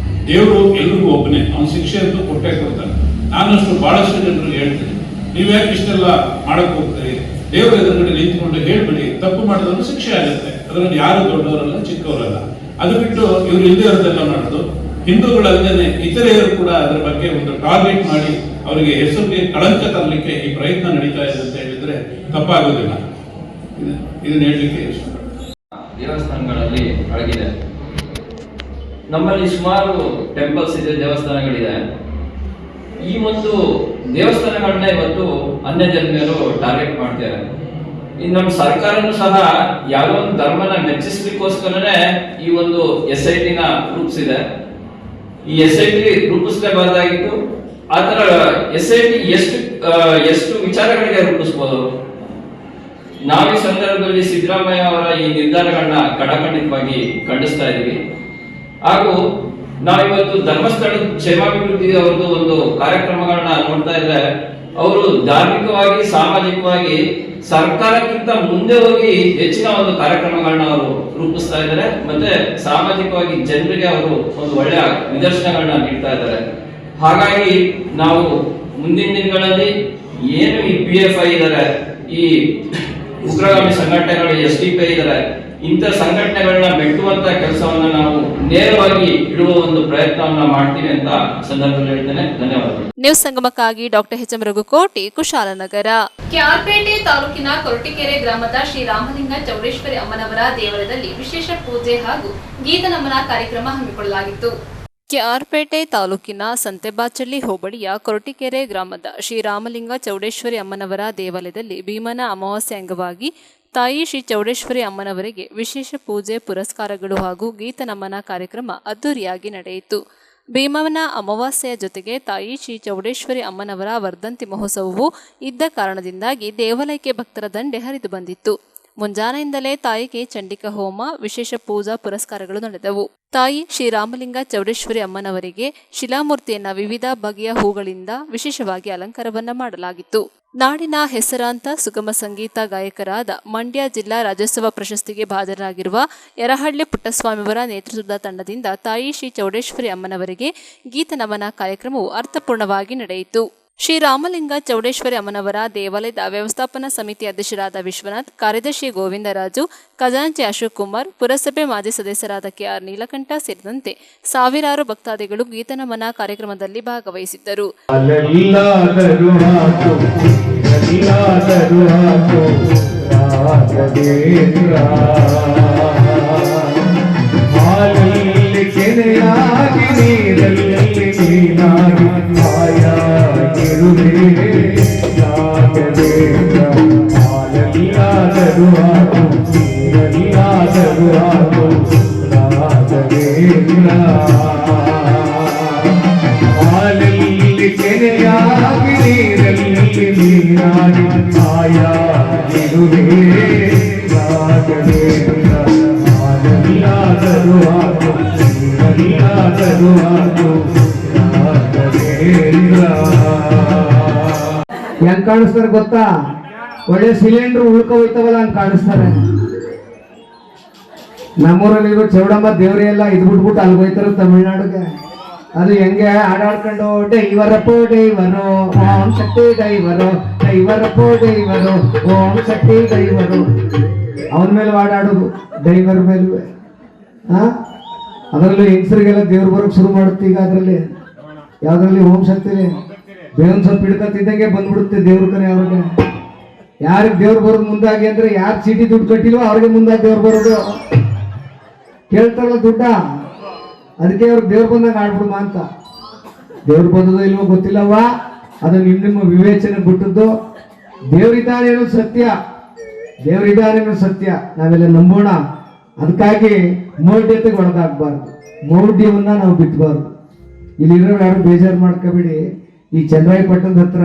ದೇವರು ಎಲ್ರಿಗೂ ಒಬ್ಬನೇ, ಅವನ ಶಿಕ್ಷೆ ಅಂತೂ ಕೊಟ್ಟೇ ಕೊಡ್ತಾನೆ. ನಾನಷ್ಟು ಬಹಳಷ್ಟು ಜನರಿಗೆ ಹೇಳ್ತೀನಿ, ನೀವ್ಯಾಕೆ ಇಷ್ಟೆಲ್ಲ ಮಾಡಕ್ ಹೋಗ್ತೀರಿ? ದೇವರ ಎದುರುಗಡೆ ನಿಂತ್ಕೊಂಡು ಹೇಳ್ಬಿಡಿ, ತಪ್ಪು ಮಾಡಿದ್ರು ಶಿಕ್ಷೆ ಆಗುತ್ತೆ. ಅದರಲ್ಲಿ ಯಾರು ದೊಡ್ಡವರಲ್ಲ, ಚಿಕ್ಕವರಲ್ಲ. ಅದು ಬಿಟ್ಟು ಇವರು ಇಲ್ಲದೆ ಇರೋದೆಲ್ಲ ಮಾಡೋದು. ಹಿಂದೂಗಳಲ್ಲದೆ ಇತರೆಯರು ಕೂಡ ಅದರ ಬಗ್ಗೆ ಒಂದು ಟಾರ್ಗೆಟ್ ಮಾಡಿ ಅವರಿಗೆ ಹೆಸರಿಗೆ ಕಳಂಕ ತರಲಿಕ್ಕೆ ಈ ಪ್ರಯತ್ನ ನಡೀತಾ ಇದೆ ಅಂತ ಹೇಳಿದ್ರೆ ತಪ್ಪಾಗೋದಿಲ್ಲ. ಇದನ್ನ ಹೇಳಲಿಕ್ಕೆ ದೇವಸ್ಥಾನಗಳಲ್ಲಿ ಅಡಗಿದೆ. ನಮ್ಮಲ್ಲಿ ಸುಮಾರು ಟೆಂಪಲ್ಸ್ ಇದೆ, ದೇವಸ್ಥಾನಗಳಿದೆ. ಈ ಒಂದು ದೇವಸ್ಥಾನಗಳನ್ನ ಇವತ್ತು ಅನ್ಯ ಧರ್ಮೀಯರು ಟಾರ್ಗೆಟ್ ಮಾಡ್ತಾರೆ. ಈ ನಮ್ಮ ಸರ್ಕಾರನೂ ಸಹ ಯಾವುದೋ ಒಂದು ಧರ್ಮನ ಮೆಚ್ಚಿಸ್ಲಿಕ್ಕೋಸ್ಕರನೇ ಈ ಒಂದು SIT ರೂಪಿಸಿದೆ. ಈ SIT ರೂಪಿಸಲೇಬಾರ್ದಾಗಿತ್ತು. ಆ ತರ SIT ಎಷ್ಟು ವಿಚಾರಗಳಿಗೆ ರೂಪಿಸ್ಬೋದು. ನಾವು ಈ ಸಂದರ್ಭದಲ್ಲಿ ಸಿದ್ದರಾಮಯ್ಯ ಅವರ ಈ ನಿರ್ಧಾರಗಳನ್ನ ಕಡಖಂಡಿತವಾಗಿ ಖಂಡಿಸ್ತಾ ಇದ್ದೀವಿ. ಹಾಗೂ ನಾವಿವತ್ತು ಧರ್ಮಸ್ಥಳ ಕ್ಷೇಮಾಭಿವೃದ್ಧಿ ಅವರದ್ದು ಒಂದು ಕಾರ್ಯಕ್ರಮಗಳನ್ನ ನೋಡ್ತಾ ಇದ್ರೆ ಅವರು ಧಾರ್ಮಿಕವಾಗಿ, ಸಾಮಾಜಿಕವಾಗಿ ಸರ್ಕಾರಕ್ಕಿಂತ ಮುಂದೆ ಹೋಗಿ ಹೆಚ್ಚಿನ ಒಂದು ಕಾರ್ಯಕ್ರಮಗಳನ್ನ ಅವರು ರೂಪಿಸ್ತಾ ಇದ್ದಾರೆ. ಮತ್ತೆ ಸಾಮಾಜಿಕವಾಗಿ ಜನರಿಗೆ ಅವರು ಒಂದು ಒಳ್ಳೆಯ ನಿದರ್ಶನಗಳನ್ನ ನೀಡ್ತಾ ಇದ್ದಾರೆ. ಹಾಗಾಗಿ ನಾವು ಮುಂದಿನ ದಿನಗಳಲ್ಲಿ ಏನು ಈ PFI ಇದ್ದಾರೆ, ಈ ಉಗ್ರಗಾಮಿ ಸಂಘಟನೆಗಳು SDPI ಇದ್ದಾರೆ, ಇಂಥ ಸಂಘಟನೆಗಳನ್ನ ಮೆಟ್ಟುವಂತ ಕೆಲಸವನ್ನ ನಾವು ನೇರವಾಗಿ ಇಡುವ ಒಂದು ಪ್ರಯತ್ನವನ್ನ ಮಾಡ್ತೀವಿ ಅಂತ ಸಂದರ್ಭದಲ್ಲಿ ಹೇಳ್ತೇನೆ. ಧನ್ಯವಾದಗಳು. ನ್ಯೂಸ್ ಸಂಗಮಕ್ಕಾಗಿ ಡಾಕ್ಟರ್ HM ರಘುಕೋಟಿ, ಕುಶಾಲನಗರ. KRಪೇಟೆ ತಾಲೂಕಿನ ಕೊರಟಿಕೆರೆ ಗ್ರಾಮದ ಶ್ರೀ ರಾಮಲಿಂಗ ಚೌಡೇಶ್ವರಿ ಅಮ್ಮನವರ ದೇವಾಲಯದಲ್ಲಿ ವಿಶೇಷ ಪೂಜೆ ಹಾಗೂ ಗೀತ ನಮನ ಕಾರ್ಯಕ್ರಮ ಹಮ್ಮಿಕೊಳ್ಳಲಾಗಿತ್ತು. KRಪೇಟೆ ತಾಲೂಕಿನ ಸಂತೆಬಾಚಳ್ಳಿ ಹೋಬಳಿಯ ಕೊರಟಿಕೆರೆ ಗ್ರಾಮದ ಶ್ರೀರಾಮಲಿಂಗ ಚೌಡೇಶ್ವರಿ ಅಮ್ಮನವರ ದೇವಾಲಯದಲ್ಲಿ ಭೀಮನ ಅಮಾವಾಸ್ಯೆ ಅಂಗವಾಗಿ ತಾಯಿ ಶ್ರೀ ಚೌಡೇಶ್ವರಿ ಅಮ್ಮನವರಿಗೆ ವಿಶೇಷ ಪೂಜೆ, ಪುರಸ್ಕಾರಗಳು ಹಾಗೂ ಗೀತ ನಮನ ಕಾರ್ಯಕ್ರಮ ಅದ್ದೂರಿಯಾಗಿ ನಡೆಯಿತು. ಭೀಮನ ಅಮಾವಾಸ್ಯೆಯ ಜೊತೆಗೆ ತಾಯಿ ಶ್ರೀ ಚೌಡೇಶ್ವರಿ ಅಮ್ಮನವರ ವರ್ಧಂತಿ ಮಹೋತ್ಸವವು ಇದ್ದ ಕಾರಣದಿಂದಾಗಿ ದೇವಾಲಯಕ್ಕೆ ಭಕ್ತರ ದಂಡೆ ಹರಿದು ಬಂದಿತ್ತು. ಮುಂಜಾನೆಯಿಂದಲೇ ತಾಯಿಗೆ ಚಂಡಿಕಾ ಹೋಮ, ವಿಶೇಷ ಪೂಜಾ ಪುರಸ್ಕಾರಗಳು ನಡೆದವು. ತಾಯಿ ಶ್ರೀರಾಮಲಿಂಗ ಚೌಡೇಶ್ವರಿ ಅಮ್ಮನವರಿಗೆ ಶಿಲಾಮೂರ್ತಿಯನ್ನ ವಿವಿಧ ಬಗೆಯ ಹೂಗಳಿಂದ ವಿಶೇಷವಾಗಿ ಅಲಂಕಾರವನ್ನ ಮಾಡಲಾಗಿತ್ತು. ನಾಡಿನ ಹೆಸರಾಂತ ಸುಗಮ ಸಂಗೀತ ಗಾಯಕರಾದ ಮಂಡ್ಯ ಜಿಲ್ಲಾ ರಾಜ್ಯೋತ್ಸವ ಪ್ರಶಸ್ತಿಗೆ ಭಾಜನರಾಗಿರುವ ಯರಹಳ್ಳಿ ಪುಟ್ಟಸ್ವಾಮಿಯವರ ನೇತೃತ್ವದ ತಂಡದಿಂದ ತಾಯಿ ಶ್ರೀ ಚೌಡೇಶ್ವರಿ ಅಮ್ಮನವರಿಗೆ ಗೀತ ನಮನ ಕಾರ್ಯಕ್ರಮವು ಅರ್ಥಪೂರ್ಣವಾಗಿ ನಡೆಯಿತು. ಶ್ರೀ ರಾಮಲಿಂಗ ಚೌಡೇಶ್ವರಿ ಅಮ್ಮನವರ ದೇವಾಲಯದ ವ್ಯವಸ್ಥಾಪನಾ ಸಮಿತಿ ಅಧ್ಯಕ್ಷರಾದ ವಿಶ್ವನಾಥ್, ಕಾರ್ಯದರ್ಶಿ ಗೋವಿಂದರಾಜು, ಖಜಾಂಚಿ ಅಶೋಕ್ ಕುಮಾರ್, ಪುರಸಭೆ ಮಾಜಿ ಸದಸ್ಯರಾದ ಕೆಆರ್ ನೀಲಕಂಠ ಸೇರಿದಂತೆ ಸಾವಿರಾರು ಭಕ್ತಾದಿಗಳು ಗೀತನಮನ ಕಾರ್ಯಕ್ರಮದಲ್ಲಿ ಭಾಗವಹಿಸಿದ್ದರು. ಹೆಂಗ್ ಕಾಣಿಸ್ತಾರೆ ಗೊತ್ತಾ? ಒಳ್ಳೆ ಸಿಲಿಂಡರ್ ಉಳ್ಕೋಯ್ತವಲ್ಲ ಹಂಗ್ ಕಾಣಿಸ್ತಾರೆ. ನಮ್ಮೂರಲ್ಲಿ ಇರೋ ಚೌಡಮ್ಮ ದೇವ್ರಿ ಎಲ್ಲ ಇದು ಬಿಟ್ಬಿಟ್ಟು ಅಲ್ಲಿ ಹೋಯ್ತಾರೆ ತಮಿಳ್ನಾಡಿಗೆ. ಅದು ಹೆಂಗೆ ಆಡಾಡ್ಕೊಂಡು ಡೈವರಪ್ಪೋ driver Om Shakti driver, ಡೈವರಪ್ಪೋ driver Om Shakti driver. ಅವನ ಮೇಲೆ ಆಡಾಡೋದು ಡೈವರ್ ಮೇಲೆ. ಅದರಲ್ಲೂ ಹೆಂಗಸರಿಗೆಲ್ಲ ದೇವ್ರು ಬರೋಕ್ ಶುರು ಮಾಡುತ್ತೆ. ಈಗ ಅದ್ರಲ್ಲಿ ಯಾವ್ದ್ರಲ್ಲಿ ಓಂ ಶಕ್ತಿಲಿ ಬೇವನ್ ಸ್ವಲ್ಪ ಹಿಡ್ಕತ್ತಿದ್ದಂಗೆ ಬಂದ್ಬಿಡುತ್ತೆ ದೇವ್ರ ಕಡೆ. ಅವ್ರಿಗೆ ಯಾರಿಗೆ ದೇವ್ರು ಬರೋದು ಮುಂದಾಗಿ ಅಂದ್ರೆ ಯಾರು ಚೀಟಿ ದುಡ್ಡು ಕಟ್ಟಿಲ್ವೋ ಅವ್ರಿಗೆ ಮುಂದಾಗಿ ದೇವ್ರು ಬರೋದು. ಕೇಳ್ತಾರಲ್ಲ ದುಡ್ಡ, ಅದಕ್ಕೆ ಅವ್ರಿಗೆ ದೇವ್ರು ಬಂದಾಗ ಆಡ್ಬಿಡುಮ ಅಂತ. ದೇವ್ರು ಬಂದದೋ ಇಲ್ವೋ ಗೊತ್ತಿಲ್ಲವ್ವ, ಅದು ನಿಮ್ಮ ವಿವೇಚನೆ ಬಿಟ್ಟದ್ದು. ದೇವ್ರಿದ್ದಾನೇನೋ ಸತ್ಯ, ದೇವ್ರಿದ್ದಾನೇನೋ ಸತ್ಯ, ನಾವೆಲ್ಲ ನಂಬೋಣ. ಅದಕ್ಕಾಗಿ ಮೌಢ್ಯತೆಗೆ ಒಳಗಾಗಬಾರ್ದು, ಮೌಢ್ಯವನ್ನ ನಾವು ಬಿತ್ತಬಾರ್ದು. ಇಲ್ಲಿರೋ ಯಾರು ಬೇಜಾರು ಮಾಡ್ಕೋಬೇಡಿ. ಈ ಚಂದ್ರಾಯಪಟ್ಟಣದ ಹತ್ರ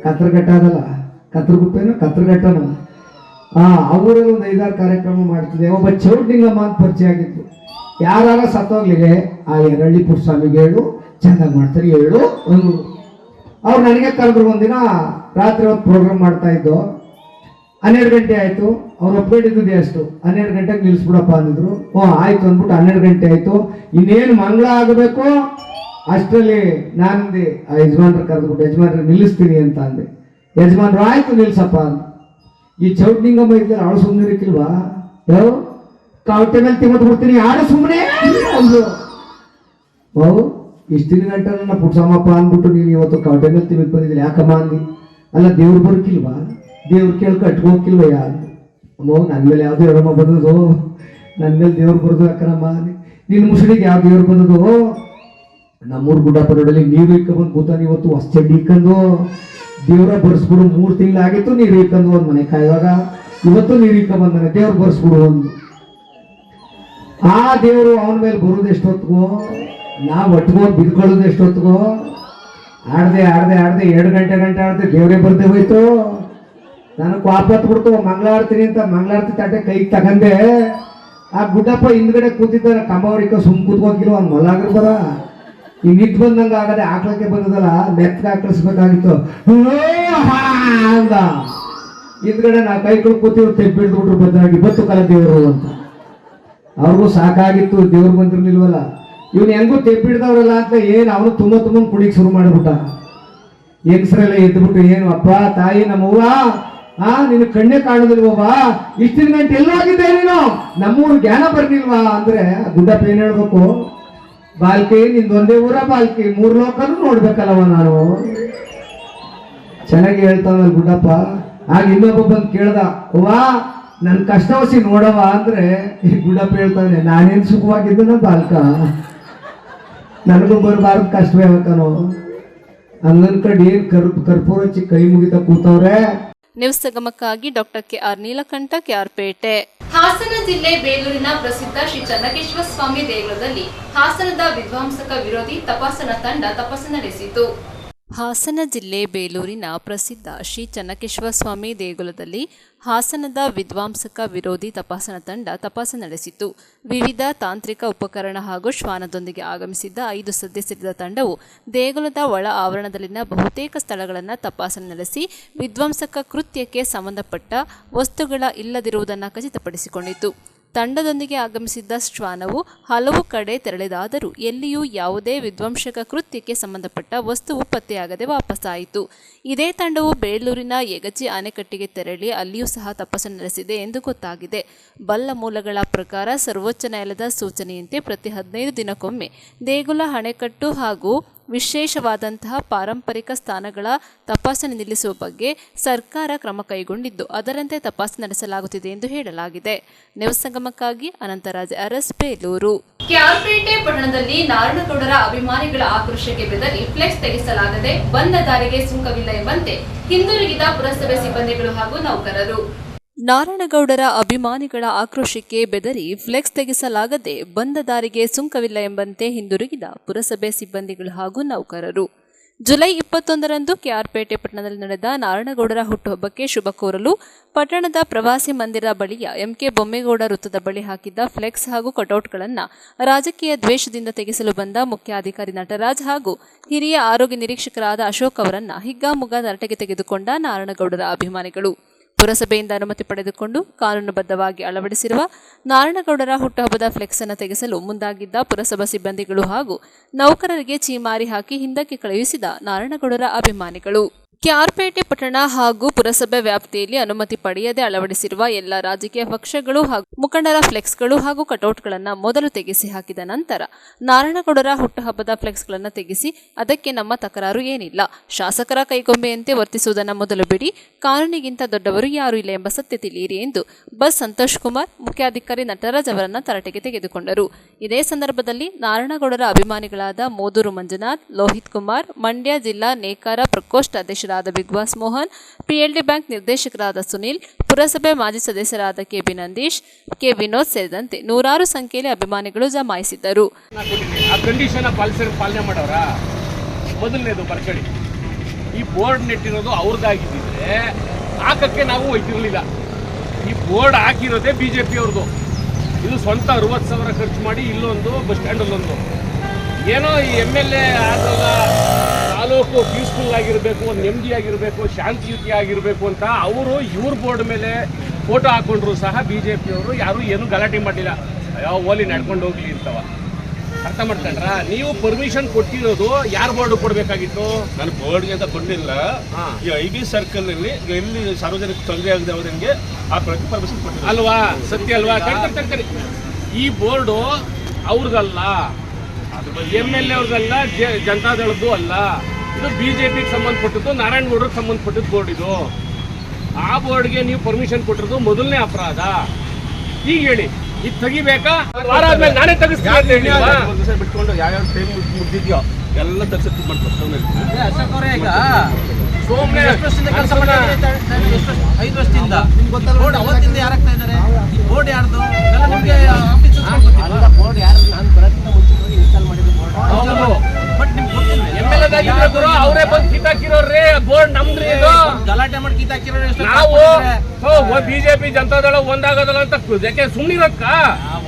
ಕತ್ರಘಟ್ಟ ಅದಲ್ಲ, ಕತ್ರಗುಪ್ಪೇನೋ ಕತ್ರಘಟ್ಟನೋ, ಅವರಲ್ಲಿ ಒಂದು 5-6 ಕಾರ್ಯಕ್ರಮ ಮಾಡ್ತಿದೆ. ಒಬ್ಬ ಚೌಡ್ಲಿಂಗಮ್ಮ ಅಂತ ಪರಿಚಯ ಆಗಿತ್ತು. ಯಾರಾಗ ಸತ್ತೋಗ್ಲಿಗೆ ಆ ಎರಳ್ಳಿಪುರ ಸ್ವಾಮಿಗೆ ಹೇಳು, ಚೆನ್ನಾಗಿ ಮಾಡ್ತಾರೆ ಹೇಳು ಒಂದು. ಅವ್ರು ನನಗೆ ಕರೆದ್ರು. ಒಂದಿನ ರಾತ್ರಿ ಹೊತ್ತು ಪ್ರೋಗ್ರಾಮ್ ಮಾಡ್ತಾ ಇದ್ದು, 12 ಗಂಟೆ ಆಯ್ತು. ಅವ್ರು ಒಪ್ಕೊಂಡಿದ್ದು ಎಷ್ಟು 12 ಗಂಟೆಗೆ ನಿಲ್ಲಿಸ್ಬಿಡಪ್ಪ ಅಂದಿದ್ರು. ಆಯ್ತು ಅಂದ್ಬಿಟ್ಟು 12 ಗಂಟೆ ಆಯ್ತು. ಇನ್ನೇನು ಮಂಗಳ ಆಗಬೇಕು ಅಷ್ಟರಲ್ಲಿ ನಾನಂದೆ ಆ ಯಜಮಾನ್ರ ಕರೆದ್ಬಿಟ್ಟು, ಯಜಮಾನ್ರ ನಿಲ್ಲಿಸ್ತೀನಿ ಅಂತ ಅಂದೆ. ಯಜಮಾನ್ರು ಆಯ್ತು ನಿಲ್ಸಪ್ಪ ಅಂತ. ಈ ಚೌಡ್ಲಿಂಗಮ್ಮ ಇದ್ದರೆ ಅವಳು ಸುಮ್ಮನೆ ಇರ್ಕಿಲ್ವಾ? ಯಾವ ಕಾವಟೆ ಮೇಲೆ ತಿಮ್ಮತ್ ಬಿಡ್ತೀನಿ ಆಡ ಸುಮ್ಮನೆ ಅಂದ್ರು. ಇಷ್ಟು ದಿನ ಗಂಟೆ ನನ್ನ ಪುಟ್ಸಮ್ಮಪ್ಪ ಅಂದ್ಬಿಟ್ಟು ನೀನು ಇವತ್ತು ಕಾವಟೆ ಮೇಲೆ ತಿಮ್ಮತ್ ಬಂದಿದ್ದೀನಿ ಯಾಕಮ್ಮ ಅಂದಿ. ಅಲ್ಲ ದೇವ್ರು ಬರ್ಕಿಲ್ವಾ, ದೇವ್ರು ಕೇಳ್ಕ ಅಟ್ಕೋಕಿಲ್ವ ಯಾರು? ನನ್ನ ಮೇಲೆ ಯಾವ್ದು ಹೇಳಮ್ಮ ಬಂದದು, ನನ್ನ ಮೇಲೆ ದೇವ್ರು ಬರೋದು ಯಾಕನಮ್ಮ? ನಿನ್ನ ಮುಸುಡಿಗೆ ಯಾವ ದೇವ್ರು ಬಂದದು? ನಮ್ಮೂರು ಗುಡ್ಡಪ್ಪ ರೋಡಲ್ಲಿ ನೀರು ಇಕ್ಕೊಂಡ್ಬಂದು ಕೂತಾನೆ ಇವತ್ತು ಹೊಸ ಚಡ್ಡಿ ಇಕ್ಕೊಂಡು. ದೇವ್ರ ಬರ್ಸ್ಬಿಡು, 3 ತಿಂಗಳಾಗಿತ್ತು ನೀರು ಇಕ್ಕೊಂಡು ಒಂದು ಮನೆ ಕಾಯುವಾಗ. ಇವತ್ತು ನೀರು ಇಕ್ಕೊಂಡ್ಬಂದಾನೆ, ದೇವ್ರು ಬರ್ಸ್ಬಿಡು ಒಂದು. ಆ ದೇವರು ಅವನ ಮೇಲೆ ಬರೋದು ಎಷ್ಟೊತ್ತಿಗೋ, ನಾವು ಒಟ್ಕೊಂಡು ಬಿದ್ಕೊಳ್ಳೋದು ಎಷ್ಟೊತ್ತಿಗೋ. ಆಡ್ದೆ 2 ಗಂಟೆ ಆಡ್ದೆ, ದೇವ್ರೇ ಬರ್ದೆ ಹೋಯ್ತು. ನನಗೆ ವಾಪತ್ ಬಿಡ್ತು. ಮಂಗಳಾರತಿ ಅಂತ ಮಂಗಳಾರತಿ ತಟ್ಟೆ ಕೈಗೆ ತಗಂದೆ. ಆ ಗುಡ್ಡಪ್ಪ ಹಿಂದ್ಗಡೆ ಕೂತಿದ್ದಾನೆ, ಕಂಬವರಿಕ ಸುಮ್ ಕೂತ್ಕೋಕಿಲ್ಲ, ಅವ್ನು ಮೊಲಾಗ್ರ ಬರ. ಈಗ ನಿಂತು ಬಂದಂಗ ಆಗದೆ, ಆಕ್ಳಕ್ಕೆ ಬಂದದಲ್ಲ ಮೆತ್ತಗೆ ಆಕಳಿಸ್ಬೇಕಾಗಿತ್ತು ಅಂದ. ಹಿಂದ್ಗಡೆ ನಾ ಕೈಗಳು ಕೂತಿವ್ರು ತೆಪ್ಪಿಡ್ದ್ಬಿಟ್ರು ಬದ್ರಾಗಿ ಬತ್ತು ಕಲ ದೇವರು ಅಂತ. ಅವ್ರಿಗೂ ಸಾಕಾಗಿತ್ತು, ದೇವ್ರು ಬಂದಿರ್ಲಿಲ್ವಲ್ಲ. ಇವನು ಹೆಂಗೂ ತೆಪ್ಪಿಡ್ದವ್ರಲ್ಲ ಅಂತ ಏನು ಅವನು ತುಂಬ ಕುಡಿಗೆ ಶುರು ಮಾಡಿಬಿಟ್ಟ. ಹೆಂಗಸರೆಲ್ಲ ಎದ್ಬಿಟ್ಟು, ಏನು ಅಪ್ಪ ತಾಯಿ ನಮ್ಮವ್ವ ನಿನ್ನ ಕಣ್ಣೆ ಕಾಣೋದಿಲ್ವವ್ವ, ಇಷ್ಟಿನ ಗಂಟೆ ಎಲ್ಲೋಗಿದ್ದೆ ನೀನು, ನಮ್ಮೂರು ಜ್ಞಾನ ಬರ್ಲಿಲ್ವಾ ಅಂದ್ರೆ ಗುಡ್ಡಪ್ಪ ಏನ್ ಹೇಳ್ಬೇಕು? ಬಾಲ್ಕಿ ನಿಂದೊಂದೇ ಊರ ಬಾಲ್ಕಿ, 3 ಲೋಕನು ನೋಡ್ಬೇಕಲ್ಲವ ನಾನು. ಚೆನ್ನಾಗಿ ಹೇಳ್ತಾವಲ್ಲ ಗುಡ್ಡಪ್ಪ. ಆಗ ಇನ್ನೊಬ್ಬ ಬಂದು ಕೇಳ್ದ, ಅವ್ವ ನನ್ ಕಷ್ಟವಸಿ ನೋಡವ ಅಂದ್ರೆ ಈ ಗುಡ್ಡಪ್ಪ ಹೇಳ್ತಾನೆ, ನಾನೇನ್ ಸುಖವಾಗಿದ್ದನ ಬಾಲ್ಕ, ನನಗೂ ಬರಬಾರ್ದು ಕಷ್ಟವೇ ಯಾವಕನೋ. ಹಂಗನ್ ಕಡೆ ಏನ್ ಕರ್ಪೂರ ಹಚ್ಚಿ ಕೈ ಮುಗಿತಾ ಕೂತವ್ರೆ. ನ್ಯೂಸ್ ಸಂಗಮಕ್ಕಾಗಿ doctor K R Neelakanta, K R Pete. Hassan ಜಿಲ್ಲೆ ಬೇಲೂರಿನ ಪ್ರಸಿದ್ಧ ಶ್ರೀ ಚನ್ನಕೇಶ್ವರ ಸ್ವಾಮಿ ದೇಗುಲದಲ್ಲಿ ಹಾಸನದ ವಿಧ್ವಂಸಕ ವಿರೋಧಿ ತಪಾಸಣಾ ತಂಡ ತಪಾಸಣೆ ನಡೆಸಿತು. ಹಾಸನ ಜಿಲ್ಲೆ ಬೇಲೂರಿನ ಪ್ರಸಿದ್ಧ ಶ್ರೀ ಚನ್ನಕೇಶ್ವರ ಸ್ವಾಮಿ ದೇಗುಲದಲ್ಲಿ ಹಾಸನದ ವಿಧ್ವಂಸಕ ವಿರೋಧಿ ತಪಾಸಣಾ ತಂಡ ತಪಾಸಣೆ ನಡೆಸಿತು. ವಿವಿಧ ತಾಂತ್ರಿಕ ಉಪಕರಣ ಹಾಗೂ ಶ್ವಾನದೊಂದಿಗೆ ಆಗಮಿಸಿದ್ದ 5 ಸದಸ್ಯರಿದ್ದ ತಂಡವು ದೇಗುಲದ ಒಳ ಆವರಣದಲ್ಲಿನ ಬಹುತೇಕ ಸ್ಥಳಗಳನ್ನು ತಪಾಸಣೆ ನಡೆಸಿ ವಿಧ್ವಂಸಕ ಕೃತ್ಯಕ್ಕೆ ಸಂಬಂಧಪಟ್ಟ ವಸ್ತುಗಳ ಇಲ್ಲದಿರುವುದನ್ನು ಖಚಿತಪಡಿಸಿಕೊಂಡಿತು. ತಂಡದೊಂದಿಗೆ ಆಗಮಿಸಿದ್ದ ಶ್ವಾನವು ಹಲವು ಕಡೆ ತೆರಳಿದಾದರೂ ಎಲ್ಲಿಯೂ ಯಾವುದೇ ವಿಧ್ವಂಸಕ ಕೃತ್ಯಕ್ಕೆ ಸಂಬಂಧಪಟ್ಟ ವಸ್ತುವು ಪತ್ತೆಯಾಗದೆ ವಾಪಸ್ಸಾಯಿತು. ಇದೇ ತಂಡವು ಬೇಲೂರಿನ ಯಗಚಿ ಅಣೆಕಟ್ಟಿಗೆ ತೆರಳಿ ಅಲ್ಲಿಯೂ ಸಹ ತಪಾಸಣೆ ನಡೆಸಿದೆ ಎಂದು ಗೊತ್ತಾಗಿದೆ. ಬಲ್ಲ ಮೂಲಗಳ ಪ್ರಕಾರ ಸರ್ವೋಚ್ಚ ನ್ಯಾಯಾಲಯದ ಸೂಚನೆಯಂತೆ ಪ್ರತಿ 15 ದಿನಕ್ಕೊಮ್ಮೆ ದೇಗುಲ, ಅಣೆಕಟ್ಟು ಹಾಗೂ ವಿಶೇಷವಾದಂತಹ ಪಾರಂಪರಿಕ ಸ್ಥಾನಗಳ ತಪಾಸಣೆ ನಿಲ್ಲಿಸುವ ಬಗ್ಗೆ ಸರ್ಕಾರ ಕ್ರಮ ಕೈಗೊಂಡಿದ್ದು ಅದರಂತೆ ತಪಾಸಣೆ ನಡೆಸಲಾಗುತ್ತಿದೆ ಎಂದು ಹೇಳಲಾಗಿದೆ. ನ್ಯೂಸ್ ಸಂಗಮಕ್ಕಾಗಿ ಅನಂತರಾಜ್ ಅರಸ್, ಬೇಲೂರು. ಕೆಆರ್ಪೇಟೆ ಪಟ್ಟಣದಲ್ಲಿ ನಾರಾಯಣಗೌಡರ ಅಭಿಮಾನಿಗಳ ಆಕ್ರೋಶಕ್ಕೆ ಬೆದರಿ ಫ್ಲೆಕ್ಸ್ ತೆಗೆಸಲಾಗದೆ ಬಂದ ದಾರಿಗೆ ಸುಂಕವಿಲ್ಲ ಎಂಬಂತೆ ಹಿಂದಿರುಗಿದ ಪುರಸಭೆ ಸಿಬ್ಬಂದಿಗಳು ಹಾಗೂ ನೌಕರರು. ನಾರಾಯಣಗೌಡರ ಅಭಿಮಾನಿಗಳ ಆಕ್ರೋಶಕ್ಕೆ ಬೆದರಿ ಫ್ಲೆಕ್ಸ್ ತೆಗೆಸಲಾಗದೆ ಬಂದ ದಾರಿಗೆ ಸುಂಕವಿಲ್ಲ ಎಂಬಂತೆ ಹಿಂದಿರುಗಿದ ಪುರಸಭೆ ಸಿಬ್ಬಂದಿಗಳು ಹಾಗೂ ನೌಕರರು. ಜುಲೈ 21ರಂದು ಕೆಆರ್ಪೇಟೆ ಪಟ್ಟಣದಲ್ಲಿ ನಡೆದ ನಾರಾಯಣಗೌಡರ ಹುಟ್ಟುಹಬ್ಬಕ್ಕೆ ಶುಭ ಕೋರಲು ಪಟ್ಟಣದ ಪ್ರವಾಸಿ ಮಂದಿರ ಬಳಿಯ ಎಂಕೆ ಬೊಮ್ಮೇಗೌಡ ವೃತ್ತದ ಬಳಿ ಹಾಕಿದ್ದ ಫ್ಲೆಕ್ಸ್ ಹಾಗೂ ಕಟೌಟ್ಗಳನ್ನು ರಾಜಕೀಯ ದ್ವೇಷದಿಂದ ತೆಗೆಸಲು ಬಂದ ಮುಖ್ಯಾಧಿಕಾರಿ ನಟರಾಜ್ ಹಾಗೂ ಹಿರಿಯ ಆರೋಗ್ಯ ನಿರೀಕ್ಷಕರಾದ ಅಶೋಕ್ ಅವರನ್ನ ಹಿಗ್ಗಾಮುಗ್ಗಾ ತರಟೆಗೆ ತೆಗೆದುಕೊಂಡ ನಾರಾಯಣಗೌಡರ ಅಭಿಮಾನಿಗಳು. ಪುರಸಭೆಯಿಂದ ಅನುಮತಿ ಪಡೆದುಕೊಂಡು ಕಾನೂನುಬದ್ಧವಾಗಿ ಅಳವಡಿಸಿರುವ ನಾರಾಯಣಗೌಡರ ಹುಟ್ಟುಹಬ್ಬದ ಫ್ಲೆಕ್ಸ್ ಅನ್ನು ತೆಗೆಸಲು ಮುಂದಾಗಿದ್ದ ಪುರಸಭಾ ಸಿಬ್ಬಂದಿಗಳು ಹಾಗೂ ನೌಕರರಿಗೆ ಚೀಮಾರಿ ಹಾಕಿ ಹಿಂದಕ್ಕೆ ಕಳುಹಿಸಿದ ನಾರಾಯಣಗೌಡರ ಅಭಿಮಾನಿಗಳು. ಕೆಆರ್ಪೇಟೆ ಪಟ್ಟಣ ಹಾಗೂ ಪುರಸಭೆ ವ್ಯಾಪ್ತಿಯಲ್ಲಿ ಅನುಮತಿ ಪಡೆಯದೆ ಅಳವಡಿಸಿರುವ ಎಲ್ಲ ರಾಜಕೀಯ ಪಕ್ಷಗಳು ಹಾಗೂ ಮುಖಂಡರ ಫ್ಲೆಕ್ಸ್ಗಳು ಹಾಗೂ ಕಟೌಟ್ಗಳನ್ನು ಮೊದಲು ತೆಗೆಸಿ ಹಾಕಿದ ನಂತರ ನಾರಾಯಣಗೌಡರ ಹುಟ್ಟುಹಬ್ಬದ ಫ್ಲೆಕ್ಸ್ಗಳನ್ನು ತೆಗೆಸಿ ಅದಕ್ಕೆ ನಮ್ಮ ತಕರಾರು ಏನಿಲ್ಲ, ಶಾಸಕರ ಕೈಗೊಂಬೆಯಂತೆ ವರ್ತಿಸುವುದನ್ನು ಮೊದಲು ಬಿಡಿ, ಕಾನೂನಿಗಿಂತ ದೊಡ್ಡವರು ಯಾರೂ ಇಲ್ಲ ಎಂಬ ಸತ್ಯ ತಿಳಿಯಿರಿ ಎಂದು ಬಸ್ ಸಂತೋಷ್ ಕುಮಾರ್, ಮುಖ್ಯಾಧಿಕಾರಿ ನಟರಾಜ್ ಅವರನ್ನು ತರಾಟೆಗೆ ತೆಗೆದುಕೊಂಡರು. ಇದೇ ಸಂದರ್ಭದಲ್ಲಿ ನಾರಾಯಣಗೌಡರ ಅಭಿಮಾನಿಗಳಾದ ಮೋದೂರು ಮಂಜುನಾಥ್, ಲೋಹಿತ್ ಕುಮಾರ್, ಮಂಡ್ಯ ಜಿಲ್ಲಾ ನೇಕಾರ ಪ್ರಕೋಷ್ಠ ಅಧ್ಯಕ್ಷರಾದ Big Boss Mohan, PLD bank ನಿರ್ದೇಶಕರಾದ ಸುನಿಲ್, ಪುರಸಭೆ ಮಾಜಿ ಸದಸ್ಯರಾದ ಕೆಬಿ ನಂದೀಶ್, ಕೆ ವಿನೋದ್ ಸೇರಿದಂತೆ ನೂರಾರು ಸಂಖ್ಯೆಯಲ್ಲಿ ಅಭಿಮಾನಿಗಳು ಜಮಾಯಿಸಿದ್ದರು. ಪಾಲನೆ ಮಾಡೋರ ಮೊದಲನೇದು ಬರ್ಕಳಿ, ಈ ಬೋರ್ಡ್ ನೆಟ್ಟಿರೋದು ಅವ್ರದ್ದಾಗಿದ್ದಿದ್ರೆ ಹಾಕಕ್ಕೆ ನಾವು ಹೋಯ್ತಿರ್ಲಿಲ್ಲ. ಈ ಬೋರ್ಡ್ ಹಾಕಿರೋದೇ ಬಿಜೆಪಿ ಅವ್ರದ್ದು. ಇದು ಸ್ವಂತ 60,000 ಖರ್ಚು ಮಾಡಿ ಇಲ್ಲೊಂದು ಬಸ್ ಸ್ಟ್ಯಾಂಡಲ್ಲೊಂದು ಏನೋ ಈ MLA ಆದಾಗ ತಾಲೂಕು ಪೀಸ್ಫುಲ್ ಆಗಿರಬೇಕು, ಒಂದು ನೆಮ್ಮದಿಯಾಗಿರಬೇಕು, ಶಾಂತಿಯುತಿ ಆಗಿರಬೇಕು ಅಂತ ಅವರು ಇವ್ರ ಬೋರ್ಡ್ ಮೇಲೆ ಫೋಟೋ ಹಾಕೊಂಡ್ರು ಸಹ ಬಿಜೆಪಿಯವರು ಯಾರು ಏನು ಗಲಾಟೆ ಮಾಡಲಿಲ್ಲ. ಯಾವ ಓಲಿ ನಡ್ಕೊಂಡು ಹೋಗ್ಲಿ ಅಂತವ. ಅರ್ಥ ಮಾಡ್ಕೊಂಡ್ರ? ನೀವು ಪರ್ಮಿಷನ್ ಕೊಟ್ಟಿರೋದು ಯಾರು ಬೋರ್ಡ್ ಕೊಡಬೇಕಾಗಿತ್ತು? ನಾನು ಬೋರ್ಡ್ಗೆ ಅಂತ ಕೊಟ್ಟಿಲ್ಲ. ಈ IB ಸರ್ಕಲ್ ಅಲ್ಲಿ ಎಲ್ಲಿ ಸಾರ್ವಜನಿಕ ತೊಂದರೆ ಆಗದೆ ಅವರಿಗೆ ಆ ಪರ್ಮಿಷನ್ ಕೊಟ್ಟಿಲ್ಲ ಅಲ್ವಾ? ಸತ್ಯ ಅಲ್ವಾ? ಕರ್ಕರಿ ಈ ಬೋರ್ಡು ಅವ್ರದಲ್ಲ, MLA ಅವ್ರದಲ್ಲ, ಜನತಾದಳದ್ದು ಅಲ್ಲ. ಇದು ಬಿಜೆಪಿಗೆ ಸಂಬಂಧಪಟ್ಟದ್ದು, ನಾರಾಯಣಗೌಡರಿಗೆ ಸಂಬಂಧಪಟ್ಟದ್ದು ಬೋರ್ಡ್ ಇದು. ಆ ಬೋರ್ಡ್ಗೆ ನೀವು ಪರ್ಮಿಷನ್ ಕೊಟ್ಟಿರೋದು ಮೊದಲನೇ ಅಪರಾಧ. ಈಗ ಹೇಳಿ, ಇದು ತೆಗಿಬೇಕಾ? ವಾರ ಆದ್ಮೇಲೆ ನಾನೇ ತೆಗಿಸ್ತೀನಿ ಬಿಟ್ಕೊಂಡು ಯಾವ್ಯಾವ ಟೈಮ್ ಮುಗ್ದಿದ್ಯೋ ಎಲ್ಲ ತೆಗ್ಸಿ ಮಾಡ್ತಾರೆ. ಸೋಮನೆ 5 ವರ್ಷದಿಂದ ಬೋರ್ಡ್ ಅವತ್ತಿಂದ ಯಾರಾಗ್ತಾ ಇದ್ದಾರೆ? ಈ ಬೋರ್ಡ್ ಯಾರ್ದು? ನಿಮಗೆ ಬೋರ್ಡ್ ಯಾರು? ನಾನು ಬರೋಕ್ಕಿಂತ ಮುಂಚೆ ಇನ್ಸ್ಟಾಲ್ ಮಾಡಿದ್ದು ಬೋರ್ಡ್. ಬಟ್ ನಿಮ್ಗೆ ಗೊತ್ತಿಲ್ಲ, ಅವರೇ ಬಂದು ಕಿತ್ತಾಕಿರೋರ್ರಿ. ಬೋರ್ಡ್ ನಮ್ದ್ರಿ ಇದು. ಗಲಾಟೆ ಮಾಡಿ ಕಿತ್ತಾಕಿರೋ ನಾವು ಬಿಜೆಪಿ ಜನತಾದಳ ಒಂದಾಗೋದಲ್ಲ ಅಂತ ಯಾಕೆ ಸುಮ್ಮನಿರಕ್ಕ?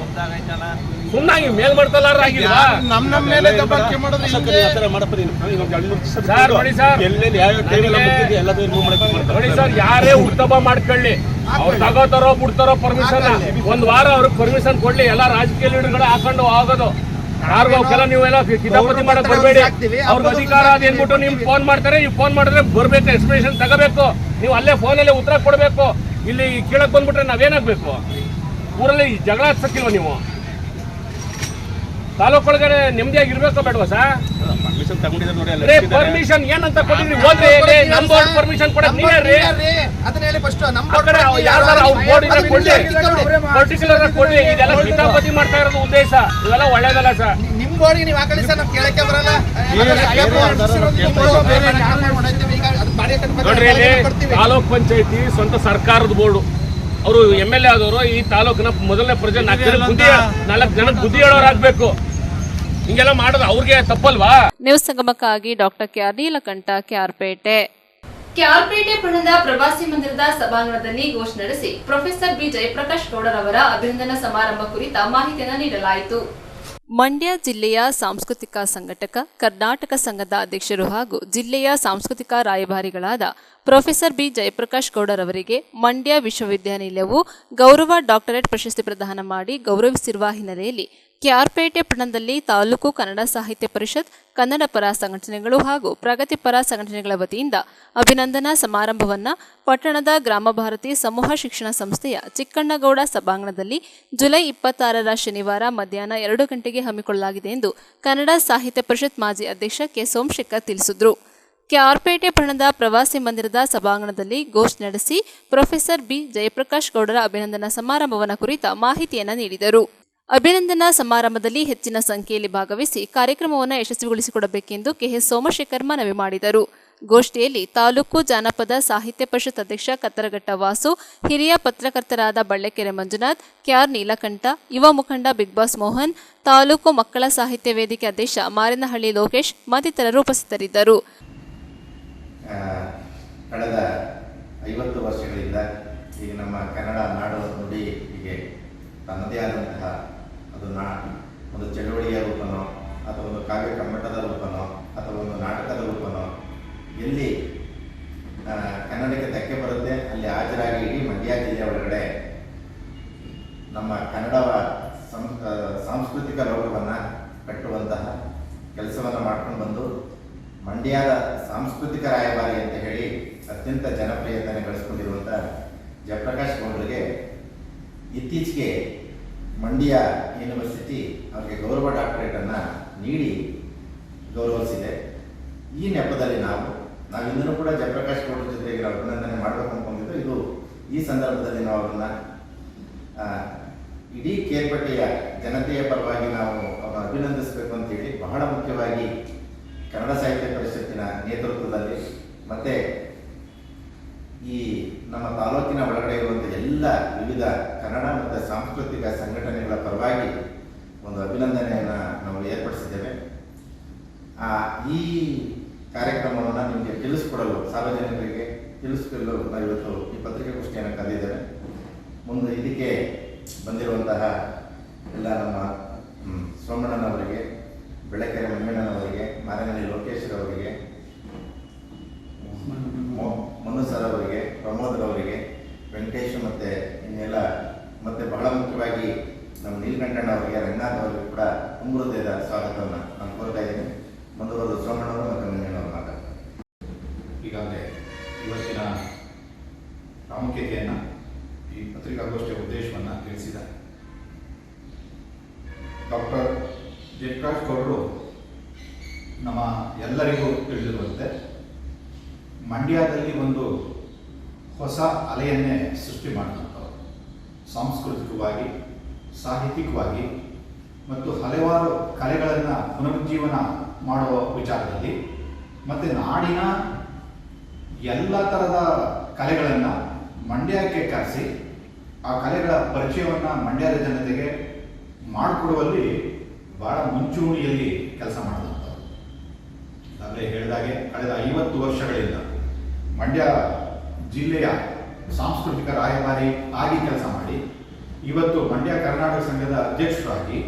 ಒಂದಾಗೈತಲ್ಲ, ಸುಮ್ಮನಾಗಿ ಮೇಲ್ ಮಾಡ್ತಲ್ಲಾರಾಗಿಲ್ಲ. ನಮ್ಮ ಮೇಲೆ ದಬ್ಬಾಳಿಕೆ ಮಾಡೋದು ನೋಡಿ ಸರ್, ಯಾರೇ ಹುಟ್ಟುಹಬ್ಬ ಮಾಡ್ಕೊಳ್ಳಿ, ಅವ್ರು ತಗೋತಾರೋ ಬಿಡ್ತಾರೋ ಪರ್ಮಿಷನ್. ಒಂದ್ ವಾರ ಅವ್ರಿಗೆ ಪರ್ಮಿಷನ್ ಕೊಡ್ಲಿ. ಎಲ್ಲ ರಾಜಕೀಯ ಲೀಡರ್ಗಳು ಹಾಕೊಂಡು ಹೋಗೋದು. ಯಾರಿಗೂ ಅವಕ್ಕೆಲ್ಲ ನೀವೆಲ್ಲ ಕಿತಾಪತಿ ಮಾಡಕ್ ಬರ್ಬೇಡಿ. ಅವ್ರಿಗೆ ಅಧಿಕಾರ ಅದ ಏನ್ಬಿಟ್ಟು ನಿಮ್ಗೆ ಫೋನ್ ಮಾಡ್ತಾರೆ. ನೀವು ಫೋನ್ ಮಾಡಿದ್ರೆ ಬರ್ಬೇಕು, ಎಕ್ಸ್ಪ್ಲೇಷನ್ ತಗೋಬೇಕು. ನೀವು ಅಲ್ಲೇ ಫೋನಲ್ಲೇ ಉತ್ತರ ಕೊಡ್ಬೇಕು. ಇಲ್ಲಿ ಕೇಳಕ್ ಬಂದ್ಬಿಟ್ರೆ ನಾವೇನಾಗ್ಬೇಕು? ಊರಲ್ಲಿ ಜಗಳ ಹಚ್ಚಕ್ಕಿಲ್ವ ನೀವು? ತಾಲೂಕು ಒಳಗಡೆ ನೆಮ್ಮದಿಯಾಗಿರ್ಬೇಕು ಬೇಡವಾ ಸರ್? ಪರ್ಮಿಷನ್ ತಗೊಂಡಿದ್ದಾರೆ ನೋಡಿ. ಪರ್ಮಿಷನ್ ಏನಂತ ಕೊಟ್ಟಿದ್ರಿ? ಹೋದ್ರೆ ನಮ್ ಬೋರ್ಡ್ ಪರ್ಮಿಷನ್ ಕೊಡಕ್ ನೀವೇ ರೀ. ಪರ್ಟಿಕ್ಯುಲರ್ ಕೊಡ್ಲಿ. ಇದೆಲ್ಲ ಕಿತಾಪತಿ ಮಾಡ್ತಾ ಇರೋದು ಉದ್ದೇಶ. ಇವೆಲ್ಲ ಒಳ್ಳೇದಲ್ಲ ಸರ್. ನಿಮ್ ಬೋರ್ಡ್ಗೆ ನೀವು ಹಾಕಲಿ ಸರ್, ನಾವು ಕೇಳಕ್ಕೆ ಬರಲ್ಲ. ನೋಡ್ರಿ, ಇಲ್ಲಿ ತಾಲೂಕ್ ಪಂಚಾಯತಿ ಸ್ವಂತ ಸರ್ಕಾರದ ಬೋರ್ಡು. ಅವರು MLA ಆದವರು ಈ ತಾಲೂಕಿನ ಮೊದಲನೇ ಪ್ರಜೆ 4 ಜನ ಬುದ್ಧಿ ಹೇಳೋರಾಗ್ಬೇಕು. ಹಿಂಗೆಲ್ಲ ಮಾಡೋದು ಅವ್ರಿಗೆ ತಪ್ಪಲ್ವಾ? ನ್ಯೂಸ್ ಸಂಗಮಕ್ಕಾಗಿ ಡಾಕ್ಟರ್ ಕೆಆರ್ ನೀಲಕಂಠ, ಕೆಆರ್ಪೇಟೆ. ಕೆಆರ್ಪೇಟೆ ಪಟ್ಟಣದ ಪ್ರವಾಸಿ ಮಂದಿರದ ಸಭಾಂಗಣದಲ್ಲಿ ಘೋಷಣೆ ನಡೆಸಿ ಪ್ರೊಫೆಸರ್ ಬಿ ಜಯಪ್ರಕಾಶ್ ಗೌಡರವರ ಅಭಿನಂದನಾ ಸಮಾರಂಭ ಕುರಿತ ಮಾಹಿತಿಯನ್ನು ನೀಡಲಾಯಿತು. ಮಂಡ್ಯ ಜಿಲ್ಲೆಯ ಸಾಂಸ್ಕೃತಿಕ ಸಂಘಟಕ, ಕರ್ನಾಟಕ ಸಂಘದ ಅಧ್ಯಕ್ಷರು ಹಾಗೂ ಜಿಲ್ಲೆಯ ಸಾಂಸ್ಕೃತಿಕ ರಾಯಭಾರಿಗಳಾದ ಪ್ರೊಫೆಸರ್ ಬಿ ಜಯಪ್ರಕಾಶ್ ಗೌಡರವರಿಗೆ ಮಂಡ್ಯ ವಿಶ್ವವಿದ್ಯಾನಿಲಯವು ಗೌರವ ಡಾಕ್ಟರೇಟ್ ಪ್ರಶಸ್ತಿ ಪ್ರದಾನ ಮಾಡಿ ಗೌರವಿಸಿರುವ ಹಿನ್ನೆಲೆಯಲ್ಲಿ ಕೆಆರ್ಪೇಟೆ ಪಟ್ಟಣದಲ್ಲಿ ತಾಲೂಕು ಕನ್ನಡ ಸಾಹಿತ್ಯ ಪರಿಷತ್, ಕನ್ನಡ ಪರ ಸಂಘಟನೆಗಳು ಹಾಗೂ ಪ್ರಗತಿಪರ ಸಂಘಟನೆಗಳ ವತಿಯಿಂದ ಅಭಿನಂದನಾ ಸಮಾರಂಭವನ್ನು ಪಟ್ಟಣದ ಗ್ರಾಮ ಭಾರತಿ ಸಮೂಹ ಶಿಕ್ಷಣ ಸಂಸ್ಥೆಯ ಚಿಕ್ಕಣ್ಣಗೌಡ ಸಭಾಂಗಣದಲ್ಲಿ ಜುಲೈ 26ರ ಶನಿವಾರ ಮಧ್ಯಾಹ್ನ 2 ಗಂಟೆಗೆ ಹಮ್ಮಿಕೊಳ್ಳಲಾಗಿದೆ ಎಂದು ಕನ್ನಡ ಸಾಹಿತ್ಯ ಪರಿಷತ್ ಮಾಜಿ ಅಧ್ಯಕ್ಷ ಕೆ ಸೋಮಶೇಖರ್ ತಿಳಿಸಿದರು. ಕೆಆರ್ಪೇಟೆ ಪಟ್ಟಣದ ಪ್ರವಾಸಿ ಮಂದಿರದ ಸಭಾಂಗಣದಲ್ಲಿ ಗೋಷ್ಠಿ ನಡೆಸಿ ಪ್ರೊಫೆಸರ್ ಬಿ ಜಯಪ್ರಕಾಶ್ ಗೌಡರ ಅಭಿನಂದನಾ ಸಮಾರಂಭವನ್ನು ಕುರಿತ ಮಾಹಿತಿಯನ್ನು ನೀಡಿದರು. ಅಭಿನಂದನಾ ಸಮಾರಂಭದಲ್ಲಿ ಹೆಚ್ಚಿನ ಸಂಖ್ಯೆಯಲ್ಲಿ ಭಾಗವಹಿಸಿ ಕಾರ್ಯಕ್ರಮವನ್ನು ಯಶಸ್ವಿಗೊಳಿಸಿಕೊಡಬೇಕೆಂದು ಕೆಎಸ್ ಸೋಮಶೇಖರ್ ಮನವಿ ಮಾಡಿದರು. ಗೋಷ್ಠಿಯಲ್ಲಿ ತಾಲೂಕು ಜಾನಪದ ಸಾಹಿತ್ಯ ಪರಿಷತ್ ಅಧ್ಯಕ್ಷ ಕತ್ತರಘಟ್ಟ ವಾಸು, ಹಿರಿಯ ಪತ್ರಕರ್ತರಾದ ಬಳ್ಳೆಕೆರೆ ಮಂಜುನಾಥ್, ಕೆಆರ್ ನೀಲಕಂಠ, ಯುವ ಮುಖಂಡ ಬಿಗ್ ಬಾಸ್ ಮೋಹನ್, ತಾಲೂಕು ಮಕ್ಕಳ ಸಾಹಿತ್ಯ ವೇದಿಕೆ ಅಧ್ಯಕ್ಷ ಮಾರಿನಹಳ್ಳಿ ಲೋಕೇಶ್ ಮತ್ತಿತರರು ಉಪಸ್ಥಿತರಿದ್ದರು. ಕಳೆದ 50 ವರ್ಷಗಳಿಂದ ಈಗ ನಮ್ಮ ಕನ್ನಡ ನಾಡು ನುಡಿ ಹೀಗೆ ತನ್ನದೇ ಆದಂತಹ ಒಂದು ಚಳುವಳಿಯ ರೂಪನೋ ಅಥವಾ ಒಂದು ಕಾವ್ಯ ಕಮ್ಮಟದ ರೂಪನೋ ಅಥವಾ ಒಂದು ನಾಟಕದ ರೂಪನೋ ಎಲ್ಲಿ ಕನ್ನಡಕ್ಕೆ ಧಕ್ಕೆ ಬರುತ್ತೆ ಅಲ್ಲಿ ಹಾಜರಾಗಿ ಇಡೀ ಮಂಡ್ಯ ಜಿಲ್ಲೆ ಒಳಗಡೆ ನಮ್ಮ ಕನ್ನಡವ ಸಾಂಸ್ಕೃತಿಕ ಲೋಕವನ್ನು ಕಟ್ಟುವಂತಹ ಕೆಲಸವನ್ನು ಮಾಡ್ಕೊಂಡು ಬಂದು ಮಂಡ್ಯದ ಸಾಂಸ್ಕೃತಿಕ ರಾಯಭಾರಿ ಅಂತ ಹೇಳಿ ಅತ್ಯಂತ ಜನಪ್ರಿಯತೆಯನ್ನು ಗಳಿಸ್ಕೊಂಡಿರುವಂಥ ಜಯಪ್ರಕಾಶ್ ಗೌಡರಿಗೆ ಇತ್ತೀಚೆಗೆ ಮಂಡ್ಯ ಯೂನಿವರ್ಸಿಟಿ ಅವರಿಗೆ ಗೌರವ ಡಾಕ್ಟರೇಟನ್ನು ನೀಡಿ ಗೌರವಿಸಿದೆ. ಈ ನೆಪದಲ್ಲಿ ನಾವಿಂದನೂ ಕೂಡ ಜಯಪ್ರಕಾಶ್ ಗೌಡರ ಜೊತೆಗೆ ಅಭಿನಂದನೆ ಮಾಡಬೇಕು ಅಂದ್ಕೊಂಡಿದ್ದು. ಇದು ಈ ಸಂದರ್ಭದಲ್ಲಿ ನಾವು ಅವರನ್ನು ಇಡೀ ಕೇರ್ಪೇಟೆಯ ಜನತೆಯ ಪರವಾಗಿ ನಾವು ಅವರನ್ನು ಅಭಿನಂದಿಸಬೇಕು ಅಂತೇಳಿ ಬಹಳ ಮುಖ್ಯವಾಗಿ ಕನ್ನಡ ಸಾಹಿತ್ಯ ಪರಿಷತ್ತಿನ ನೇತೃತ್ವದಲ್ಲಿ ಮತ್ತು ಈ ನಮ್ಮ ತಾಲೂಕಿನ ಒಳಗಡೆ ಇರುವಂಥ ಎಲ್ಲ ವಿವಿಧ ಕನ್ನಡ ಮತ್ತು ಸಾಂಸ್ಕೃತಿಕ ಸಂಘಟನೆಗಳ ಪರವಾಗಿ ಒಂದು ಅಭಿನಂದನೆಯನ್ನು ನಾವು ಏರ್ಪಡಿಸಿದ್ದೇವೆ. ಈ ಕಾರ್ಯಕ್ರಮವನ್ನು ನಿಮಗೆ ತಿಳಿಸ್ಕೊಡಲು, ಸಾರ್ವಜನಿಕರಿಗೆ ತಿಳಿಸ್ಕೊಡಲು ನಾವು ಇವತ್ತು ಈ ಪತ್ರಿಕಾಗೋಷ್ಠಿಯನ್ನು ಕರೆದಿದ್ದೇವೆ. ಮುಂದೆ ಇದಕ್ಕೆ ಬಂದಿರುವಂತಹ ಎಲ್ಲ ನಮ್ಮ ಸೋಮಣ್ಣನವರಿಗೆ, ಬೆಳಕೆರೆ ಮಂಜಣ್ಣನವರಿಗೆ, ಮಾರನಹಳ್ಳಿ ಲೋಕೇಶ್ವರವರಿಗೆ, ಮನು ಸರ್ ಅವರಿಗೆ, ಪ್ರಮೋದ್ ಅವರಿಗೆ, ವೆಂಕಟೇಶ್ ಮತ್ತು ಇನ್ನೆಲ್ಲ ಮತ್ತು ಬಹಳ ಮುಖ್ಯವಾಗಿ ನಮ್ಮ ನೀಲಕಂಠಣ್ಣ ಅವರಿಗೆ, ರಂಗನಾಥ್ ಅವರಿಗೆ ಕೂಡ ತುಂಬ ಹೃದಯದ ಸ್ವಾಗತವನ್ನು ನಾನು ಕೋರ್ತಾ ಇದ್ದೀನಿ. ಮುಂದುವರೆದು ಸೋಮಣ್ಣವರು ಮತ್ತು ಮಂಜಣ್ಣವರು ಮಾತಾಡ್ತಾರೆ. ಈಗಾಗಲೇ ಇವತ್ತಿನ ಪ್ರಾಮುಖ್ಯತೆಯನ್ನು, ಈ ಪತ್ರಿಕಾಗೋಷ್ಠಿಯ ಉದ್ದೇಶವನ್ನು ತಿಳಿಸಿದ್ದಾರೆ. ಡಾಕ್ಟರ್ ಜಯಪ್ರಕಾಶ್ ಗೌಡರು ನಮ್ಮ ಎಲ್ಲರಿಗೂ ತಿಳಿದಿರುವಂತೆ ಮಂಡ್ಯದಲ್ಲಿ ಒಂದು ಹೊಸ ಅಲೆಯನ್ನೇ ಸೃಷ್ಟಿ ಮಾಡಿದಂಥವ್ರು. ಸಾಂಸ್ಕೃತಿಕವಾಗಿ, ಸಾಹಿತ್ಯಿಕವಾಗಿ ಮತ್ತು ಹಲವಾರು ಕಲೆಗಳನ್ನು ಪುನರುಜ್ಜೀವನ ಮಾಡುವ ವಿಚಾರದಲ್ಲಿ ಮತ್ತು ನಾಡಿನ ಎಲ್ಲ ಥರದ ಕಲೆಗಳನ್ನು ಮಂಡ್ಯಕ್ಕೆ ಕರೆಸಿ ಆ ಕಲೆಗಳ ಪರಿಚಯವನ್ನು ಮಂಡ್ಯದ ಜನತೆಗೆ ಮಾಡಿಕೊಡುವಲ್ಲಿ ಭಾಳ ಮುಂಚೂಣಿಯಲ್ಲಿ ಕೆಲಸ ಮಾಡಿದಂಥವ್ರು. ಈಗಾಗಲೇ ಹೇಳಿದಾಗೆ ಕಳೆದ 50 ವರ್ಷಗಳಿಂದ ಮಂಡ್ಯ ಜಿಲ್ಲೆಯ ಸಾಂಸ್ಕೃತಿಕ ರಾಯಭಾರಿ ಆಗಿ ಕೆಲಸ ಮಾಡಿ ಇವತ್ತು ಮಂಡ್ಯ ಕರ್ನಾಟಕ ಸಂಘದ ಅಧ್ಯಕ್ಷರಾಗಿ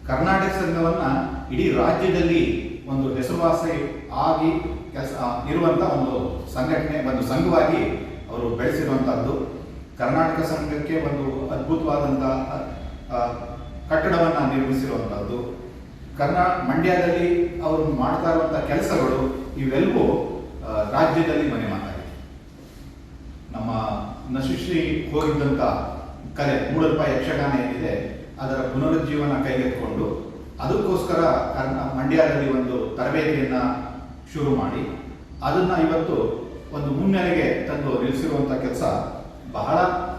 ಕರ್ನಾಟಕ ಸಂಘವನ್ನು ಇಡೀ ರಾಜ್ಯದಲ್ಲಿ ಒಂದು ಹೆಸರುವಾಸಿ ಆಗಿ ಕೆಲಸ ಇರುವಂಥ ಒಂದು ಸಂಘಟನೆ, ಒಂದು ಸಂಘವಾಗಿ ಅವರು ಬೆಳೆಸಿರುವಂಥದ್ದು. ಕರ್ನಾಟಕ ಸಂಘಕ್ಕೆ ಒಂದು ಅದ್ಭುತವಾದಂಥ ಕಟ್ಟಡವನ್ನು ನಿರ್ಮಿಸಿರುವಂಥದ್ದು. ಮಂಡ್ಯದಲ್ಲಿ ಅವರು ಮಾಡ್ತಾ ಇರುವಂಥ ಕೆಲಸಗಳು ಇವೆಲ್ಲವೂ ರಾಜ್ಯದಲ್ಲಿ ಮನೆ ಮಾತಾಗಿದೆ. ನಮ್ಮ ನಶಿಶ್ರೀ ಹೋಗಿದ್ದಂಥ ಕಲೆ ಮೂಡಲ್ಪ ಯಕ್ಷಗಾನ ಏನಿದೆ ಅದರ ಪುನರುಜ್ಜೀವನ ಕೈಗೆತ್ತಿಕೊಂಡು ಅದಕ್ಕೋಸ್ಕರ ಮಂಡ್ಯದಲ್ಲಿ ಒಂದು ತರಬೇತಿಯನ್ನು ಶುರು ಮಾಡಿ ಅದನ್ನು ಇವತ್ತು ಒಂದು ಮುನ್ನೆಲೆಗೆ ತಂದು ನಿಲ್ಲಿಸಿರುವಂಥ ಕೆಲಸ ಬಹಳ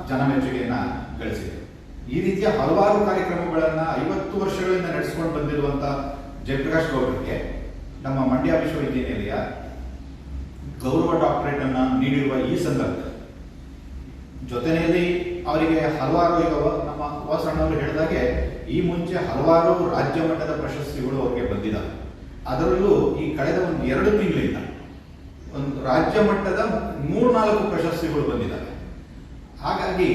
ಜನಮೆಚ್ಚುಗೆಯನ್ನು ಗಳಿಸಿದೆ. ಈ ರೀತಿಯ ಹಲವಾರು ಕಾರ್ಯಕ್ರಮಗಳನ್ನು 50 ವರ್ಷಗಳಿಂದ ನಡೆಸಿಕೊಂಡು ಬಂದಿರುವಂಥ ಜಯಪ್ರಕಾಶ್ ಗೌಡರಿಗೆ ನಮ್ಮ ಮಂಡ್ಯ ವಿಶ್ವವಿದ್ಯಾನಿಲಯ ಗೌರವ ಡಾಕ್ಟರೇಟನ್ನು ನೀಡಿರುವ ಈ ಸಂದರ್ಭದಲ್ಲಿ ಜೊತೆಯಲ್ಲಿ ಅವರಿಗೆ ಹಲವಾರು, ಈಗ ನಮ್ಮ ವಾಸಣ್ಣವರು ಹೇಳಿದಾಗೆ ಈ ಮುಂಚೆ ಹಲವಾರು ರಾಜ್ಯ ಮಟ್ಟದ ಪ್ರಶಸ್ತಿಗಳು ಅವರಿಗೆ ಬಂದಿದ್ದಾವೆ. ಅದರಲ್ಲೂ ಈ ಕಳೆದ ಒಂದು 2 ತಿಂಗಳಿಂದ ಒಂದು ರಾಜ್ಯ ಮಟ್ಟದ 3-4 ಪ್ರಶಸ್ತಿಗಳು ಬಂದಿದ್ದಾವೆ. ಹಾಗಾಗಿ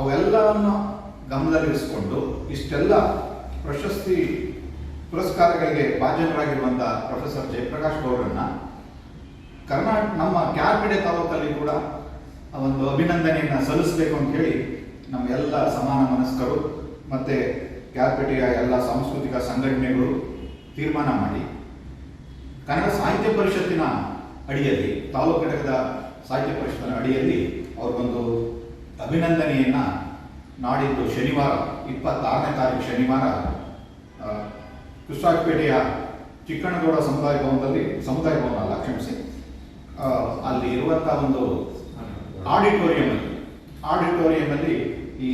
ಅವೆಲ್ಲವನ್ನು ಗಮನದಲ್ಲಿರಿಸಿಕೊಂಡು ಇಷ್ಟೆಲ್ಲ ಪ್ರಶಸ್ತಿ ಪುರಸ್ಕಾರಗಳಿಗೆ ಭಾಜನರಾಗಿರುವಂಥ ಪ್ರೊಫೆಸರ್ ಜಯಪ್ರಕಾಶ್ ಗೌಡ್ರನ್ನ ನಮ್ಮ ಕ್ಯಾರ್ಪೇಟೆ ತಾಲೂಕಲ್ಲಿ ಕೂಡ ಒಂದು ಅಭಿನಂದನೆಯನ್ನು ಸಲ್ಲಿಸಬೇಕು ಅಂತ ಹೇಳಿ ನಮ್ಮ ಎಲ್ಲ ಸಮಾನ ಮನಸ್ಕರು ಮತ್ತು ಕ್ಯಾರ್ಪೇಟೆಯ ಎಲ್ಲ ಸಾಂಸ್ಕೃತಿಕ ಸಂಘಟನೆಗಳು ತೀರ್ಮಾನ ಮಾಡಿ ಕನ್ನಡ ಸಾಹಿತ್ಯ ಪರಿಷತ್ತಿನ ಅಡಿಯಲ್ಲಿ, ತಾಲೂಕು ಘಟಕದ ಸಾಹಿತ್ಯ ಪರಿಷತ್ತಿನ ಅಡಿಯಲ್ಲಿ ಅವ್ರಿಗೊಂದು ಅಭಿನಂದನೆಯನ್ನು ನಾಡಿದ್ದು ಶನಿವಾರ 26ನೇ ತಾರೀಕು ಶನಿವಾರ ಕೃಷ್ಣರಾಜಪೇಟೆಯ ಚಿಕ್ಕಣ್ಣಗೌಡ ಸಮುದಾಯ ಭವನ ಅಲ್ಲ, ಕ್ಷಮಿಸಿ, ಅಲ್ಲಿ ಇರುವಂಥ ಒಂದು ಆಡಿಟೋರಿಯಮಲ್ಲಿ ಈ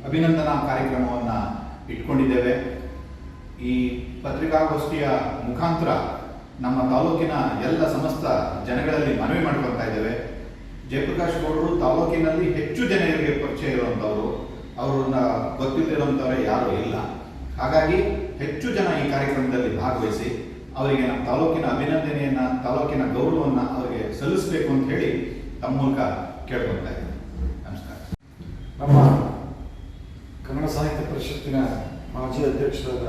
ಅಭಿನಂದನಾ ಕಾರ್ಯಕ್ರಮವನ್ನು ಇಟ್ಕೊಂಡಿದ್ದೇವೆ. ಈ ಪತ್ರಿಕಾಗೋಷ್ಠಿಯ ಮುಖಾಂತರ ನಮ್ಮ ತಾಲೂಕಿನ ಎಲ್ಲ ಸಮಸ್ತ ಜನಗಳಲ್ಲಿ ಮನವಿ ಮಾಡ್ಕೊಳ್ತಾ ಇದ್ದೇವೆ. ಜಯಪ್ರಕಾಶ್ ಗೌಡರು ತಾಲೂಕಿನಲ್ಲಿ ಹೆಚ್ಚು ಜನರಿಗೆ ಪರಿಚಯ ಇರುವಂಥವರು, ಅವ್ರನ್ನ ಗೊತ್ತಿಲ್ಲದಿರುವಂಥವರೇ ಯಾರೂ ಇಲ್ಲ. ಹಾಗಾಗಿ ಹೆಚ್ಚು ಜನ ಈ ಕಾರ್ಯಕ್ರಮದಲ್ಲಿ ಭಾಗವಹಿಸಿ ಅವರಿಗೆ ನಮ್ಮ ತಾಲೂಕಿನ ಅಭಿನಂದನೆಯನ್ನು, ತಾಲೂಕಿನ ಗೌರವವನ್ನು ಅವರಿಗೆ ಸಲ್ಲಿಸಬೇಕು ಅಂತ ಹೇಳಿ ತಮ್ಮ ಮೂಲಕ ಕೇಳ್ಕೊಳ್ತಾ ಇದ್ದೀನಿ. ನಮಸ್ಕಾರ. ನಮ್ಮ ಕನ್ನಡ ಸಾಹಿತ್ಯ ಪರಿಷತ್ತಿನ ಮಾಜಿ ಅಧ್ಯಕ್ಷರಾದ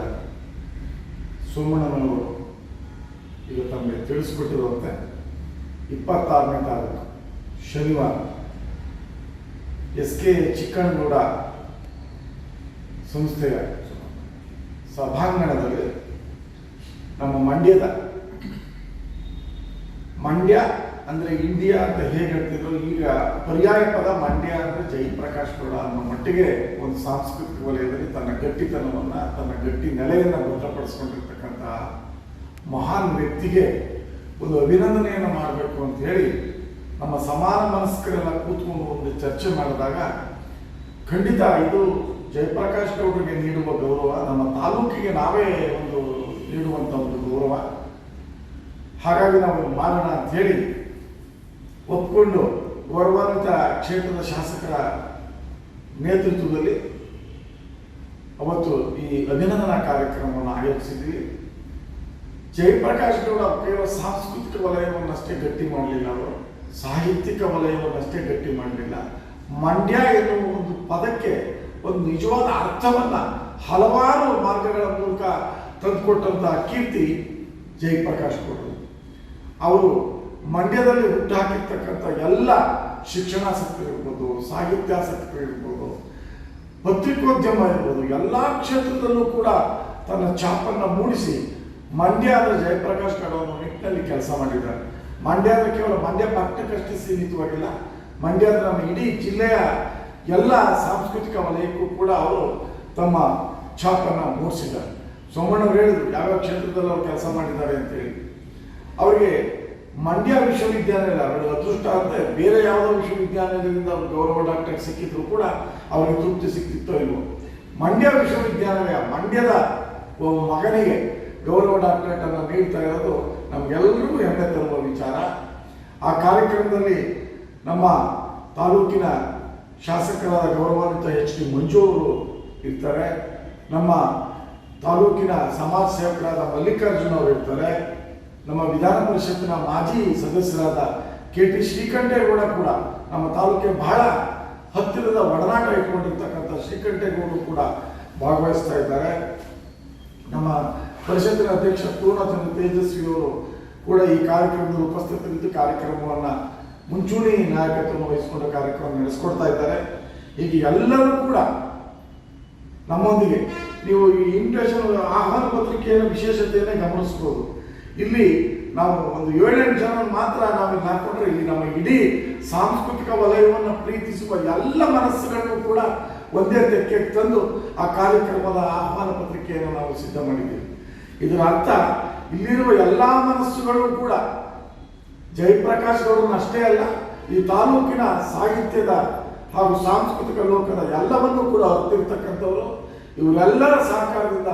ಸೋಮಣ್ಣನವರು ಈಗ ತಮಗೆ ತಿಳಿಸ್ಕೊಟ್ಟಿರುವಂತೆ 26ನೇ ತಾರೀಕು ಶನಿವಾರ SK ಚಿಕ್ಕಣ್ಣಗೌಡ ಸಂಸ್ಥೆಯ ಸಭಾಂಗಣದಲ್ಲಿ ನಮ್ಮ ಮಂಡ್ಯ ಅಂದರೆ ಇಂಡಿಯಾ ಅಂತ ಹೇಗೆ ಹೇಳ್ತಿದ್ರು, ಈಗ ಪರ್ಯಾಯ ಪದ ಮಂಡ್ಯ ಅಂದರೆ ಜಯಪ್ರಕಾಶ್ ಗೌಡ ಅನ್ನೋ ಮಟ್ಟಿಗೆ ಒಂದು ಸಾಂಸ್ಕೃತಿಕ ವಲಯದಲ್ಲಿ ತನ್ನ ಗಟ್ಟಿತನವನ್ನು, ತನ್ನ ಗಟ್ಟಿ ನೆಲೆಯನ್ನು ಭದ್ರಪಡಿಸ್ಕೊಂಡಿರ್ತಕ್ಕಂಥ ಮಹಾನ್ ವ್ಯಕ್ತಿಗೆ ಒಂದು ಅಭಿನಂದನೆಯನ್ನು ಮಾಡಬೇಕು ಅಂತ ಹೇಳಿ ನಮ್ಮ ಸಮಾನ ಮನಸ್ಕರೆಲ್ಲ ಕೂತ್ಕೊಂಡು ಒಂದು ಚರ್ಚೆ ಮಾಡಿದಾಗ ಖಂಡಿತ ಇದು ಜಯಪ್ರಕಾಶ್ ಗೌಡರಿಗೆ ನೀಡುವ ಗೌರವ, ನಮ್ಮ ತಾಲೂಕಿಗೆ ನಾವೇ ಒಂದು ನೀಡುವಂಥ ಒಂದು ಗೌರವ, ಹಾಗಾಗಿ ನಾವು ಮಾಡೋಣ ಅಂತ ಹೇಳಿ ಒಪ್ಪಿಕೊಂಡು ಗೌರವಾನ್ವಿತ ಕ್ಷೇತ್ರದ ಶಾಸಕರ ನೇತೃತ್ವದಲ್ಲಿ ಅವತ್ತು ಈ ಅಭಿನಂದನಾ ಕಾರ್ಯಕ್ರಮವನ್ನು ಆಯೋಜಿಸಿದ್ವಿ. ಜಯಪ್ರಕಾಶ್ ಗೌಡ ಕೇವಲ ಸಾಂಸ್ಕೃತಿಕ ವಲಯವನ್ನಷ್ಟೇ ಗಟ್ಟಿ ಮಾಡಲಿಲ್ಲ, ಅವರು ಸಾಹಿತ್ಯಿಕ ವಲಯವನ್ನಷ್ಟೇ ಗಟ್ಟಿ ಮಾಡಲಿಲ್ಲ. ಮಂಡ್ಯ ಎನ್ನುವ ಒಂದು ಪದಕ್ಕೆ ಒಂದು ನಿಜವಾದ ಅರ್ಥವನ್ನ ಹಲವಾರು ಮಾರ್ಗಗಳ ಮೂಲಕ ತಂದುಕೊಟ್ಟಂತಹ ಕೀರ್ತಿ ಜಯಪ್ರಕಾಶ್ ಗೌಡರು. ಅವರು ಮಂಡ್ಯದಲ್ಲಿ ಹುಟ್ಟುಹಾಕಿರ್ತಕ್ಕಂಥ ಎಲ್ಲ ಶಿಕ್ಷಣಾಸಕ್ತರಿರ್ಬೋದು, ಸಾಹಿತ್ಯಾಸಕ್ತರಿರ್ಬೋದು, ಪತ್ರಿಕೋದ್ಯಮ ಇರ್ಬೋದು, ಎಲ್ಲ ಕ್ಷೇತ್ರದಲ್ಲೂ ಕೂಡ ತನ್ನ ಛಾಪನ್ನು ಮೂಡಿಸಿ ಮಂಡ್ಯದ ಜಯಪ್ರಕಾಶ್ ಗೌಡ ನಿಟ್ಟಿನಲ್ಲಿ ಕೆಲಸ ಮಾಡಿದ್ದಾರೆ. ಮಂಡ್ಯದ ಕೇವಲ ಮಂಡ್ಯ ಪಟ್ಟಣಕ್ಕಷ್ಟೇ ಸೀಮಿತವಾಗಿಲ್ಲ, ಮಂಡ್ಯದ ನಮ್ಮ ಇಡೀ ಜಿಲ್ಲೆಯ ಎಲ್ಲ ಸಾಂಸ್ಕೃತಿಕ ವಲಯಕ್ಕೂ ಕೂಡ ಅವರು ತಮ್ಮ ಛಾಪನ್ನು ಮೂಡಿಸಿದ್ದಾರೆ. ಸೋಮಣ್ಣವ್ರು ಹೇಳಿದ್ರು ಯಾವ್ಯಾವ ಕ್ಷೇತ್ರದಲ್ಲಿ ಅವರು ಕೆಲಸ ಮಾಡಿದ್ದಾರೆ ಅಂತೇಳಿ. ಅವರಿಗೆ ಮಂಡ್ಯ ವಿಶ್ವವಿದ್ಯಾನಿಲಯ ಅವರ ಅದೃಷ್ಟ ಅಂತ ಬೇರೆ ಯಾವುದೋ ವಿಶ್ವವಿದ್ಯಾನಿಲಯದಿಂದ ಅವರು ಗೌರವ ಡಾಕ್ಟರೇಟ್ ಸಿಕ್ಕಿದ್ರು ಕೂಡ ಅವರಿಗೆ ತೃಪ್ತಿ ಸಿಕ್ತಿತ್ತೋ ಇಲ್ವೋ. ಮಂಡ್ಯ ವಿಶ್ವವಿದ್ಯಾನಿಲಯ ಮಂಡ್ಯದ ಮಗನಿಗೆ ಗೌರವ ಡಾಕ್ಟರೇಟ್ ಅನ್ನು ನೀಡ್ತಾ ಇರೋದು ನಮಗೆಲ್ಲರಿಗೂ ಹೆಮ್ಮೆ ತರುವ ವಿಚಾರ. ಆ ಕಾರ್ಯಕ್ರಮದಲ್ಲಿ ನಮ್ಮ ತಾಲೂಕಿನ ಶಾಸಕರಾದ ಗೌರವಾನ್ವಿತ HD ಮಂಜು ಅವರು ಇರ್ತಾರೆ, ನಮ್ಮ ತಾಲೂಕಿನ ಸಮಾಜ ಸೇವಕರಾದ ಮಲ್ಲಿಕಾರ್ಜುನ್ ಅವರು ಇರ್ತಾರೆ, ನಮ್ಮ ವಿಧಾನ ಪರಿಷತ್ತಿನ ಮಾಜಿ ಸದಸ್ಯರಾದ KT ಶ್ರೀಕಂಠೇಗೌಡ ಕೂಡ, ನಮ್ಮ ತಾಲೂಕಿಗೆ ಬಹಳ ಹತ್ತಿರದ ಒಡನಾಟ ಇಟ್ಕೊಂಡಿರ್ತಕ್ಕಂಥ ಶ್ರೀಕಂಠೇಗೌಡರು ಕೂಡ ಭಾಗವಹಿಸ್ತಾ ಇದ್ದಾರೆ. ನಮ್ಮ ಪರಿಷತ್ತಿನ ಅಧ್ಯಕ್ಷ ಪೂರ್ಣಚಂದ್ರ ತೇಜಸ್ವಿಯವರು ಕೂಡ ಈ ಕಾರ್ಯಕ್ರಮದಲ್ಲಿ ಉಪಸ್ಥಿತರಿದ್ದು ಕಾರ್ಯಕ್ರಮವನ್ನು ಮುಂಚೂಣಿ ನಾಯಕತ್ವವನ್ನು ವಹಿಸಿಕೊಂಡು ಕಾರ್ಯಕ್ರಮ ನಡೆಸ್ಕೊಡ್ತಾ ಇದ್ದಾರೆ. ಹೀಗೆ ಎಲ್ಲರೂ ಕೂಡ ನಮ್ಮೊಂದಿಗೆ ನೀವು ಈ ಇನ್ವಿಟೇಷನ್ ಆಹ್ವಾನ ಪತ್ರಿಕೆಯ ವಿಶೇಷತೆಯನ್ನೇ ಗಮನಿಸ್ಬೋದು. ಇಲ್ಲಿ ನಾವು ಒಂದು 7-8 ಜನ ಮಾತ್ರ ನಾವಿಲ್ಲಿ ಹಾಕೊಂಡ್ರೆ ಇಲ್ಲಿ ನಮ್ಮ ಇಡೀ ಸಾಂಸ್ಕೃತಿಕ ವಲಯವನ್ನು ಪ್ರೀತಿಸುವ ಎಲ್ಲ ಮನಸ್ಸುಗಳನ್ನು ಕೂಡ ಒಂದೇ ತೆಕ್ಕೆಗೆ ತಂದು ಆ ಕಾರ್ಯಕ್ರಮದ ಆಹ್ವಾನ ಪತ್ರಿಕೆಯನ್ನು ನಾವು ಸಿದ್ಧ ಮಾಡಿದ್ದೀವಿ. ಇದರ ಅರ್ಥ ಇಲ್ಲಿರುವ ಎಲ್ಲ ಮನಸ್ಸುಗಳು ಕೂಡ ಜಯಪ್ರಕಾಶ್ ಗೌಡರನ್ನ ಅಷ್ಟೇ ಅಲ್ಲ, ಈ ತಾಲೂಕಿನ ಸಾಹಿತ್ಯದ ಹಾಗೂ ಸಾಂಸ್ಕೃತಿಕ ಲೋಕದ ಎಲ್ಲವನ್ನೂ ಕೂಡ ಹೊರತಿರ್ತಕ್ಕಂಥವರು. ಇವರೆಲ್ಲರ ಸಹಕಾರದಿಂದ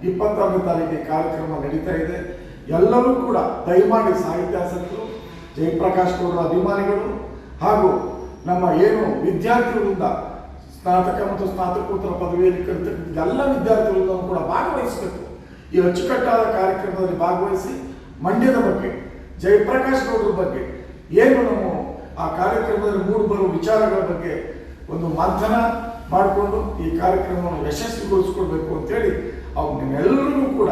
26ನೇ ತಾರೀಕಿಗೆ ಕಾರ್ಯಕ್ರಮ ನಡೀತಾ ಇದೆ. ಎಲ್ಲರೂ ಕೂಡ ದಯಮಾಡಿ ಸಾಹಿತ್ಯಾಸಕ್ತರು, ಜಯಪ್ರಕಾಶ್ ಗೌಡರ ಅಭಿಮಾನಿಗಳು ಹಾಗೂ ನಮ್ಮ ಏನು ವಿದ್ಯಾರ್ಥಿಗಳಿಂದ ಸ್ನಾತಕ ಮತ್ತು ಸ್ನಾತಕೋತ್ತರ ಪದವಿಯಲ್ಲಿ ಕಲಿತಕ್ಕಂಥ ಎಲ್ಲ ವಿದ್ಯಾರ್ಥಿಗಳನ್ನು ಕೂಡ ಭಾಗವಹಿಸಬೇಕು. ಈ ಅಚ್ಚುಕಟ್ಟಾದ ಕಾರ್ಯಕ್ರಮದಲ್ಲಿ ಭಾಗವಹಿಸಿ ಮಂಡ್ಯದ ಬಗ್ಗೆ, ಜಯಪ್ರಕಾಶ್ ಗೌಡರ ಬಗ್ಗೆ ಏನು ನಾವು ಆ ಕಾರ್ಯಕ್ರಮದಲ್ಲಿ ಮೂಡಿಬರುವ ವಿಚಾರಗಳ ಬಗ್ಗೆ ಒಂದು ಮಂಥನ ಮಾಡಿಕೊಂಡು ಈ ಕಾರ್ಯಕ್ರಮವನ್ನು ಯಶಸ್ವಿಗೊಳಿಸ್ಕೊಳ್ಬೇಕು ಅಂತೇಳಿ ಅವ್ರು ನಿಮ್ಮೆಲ್ಲರಿಗೂ ಕೂಡ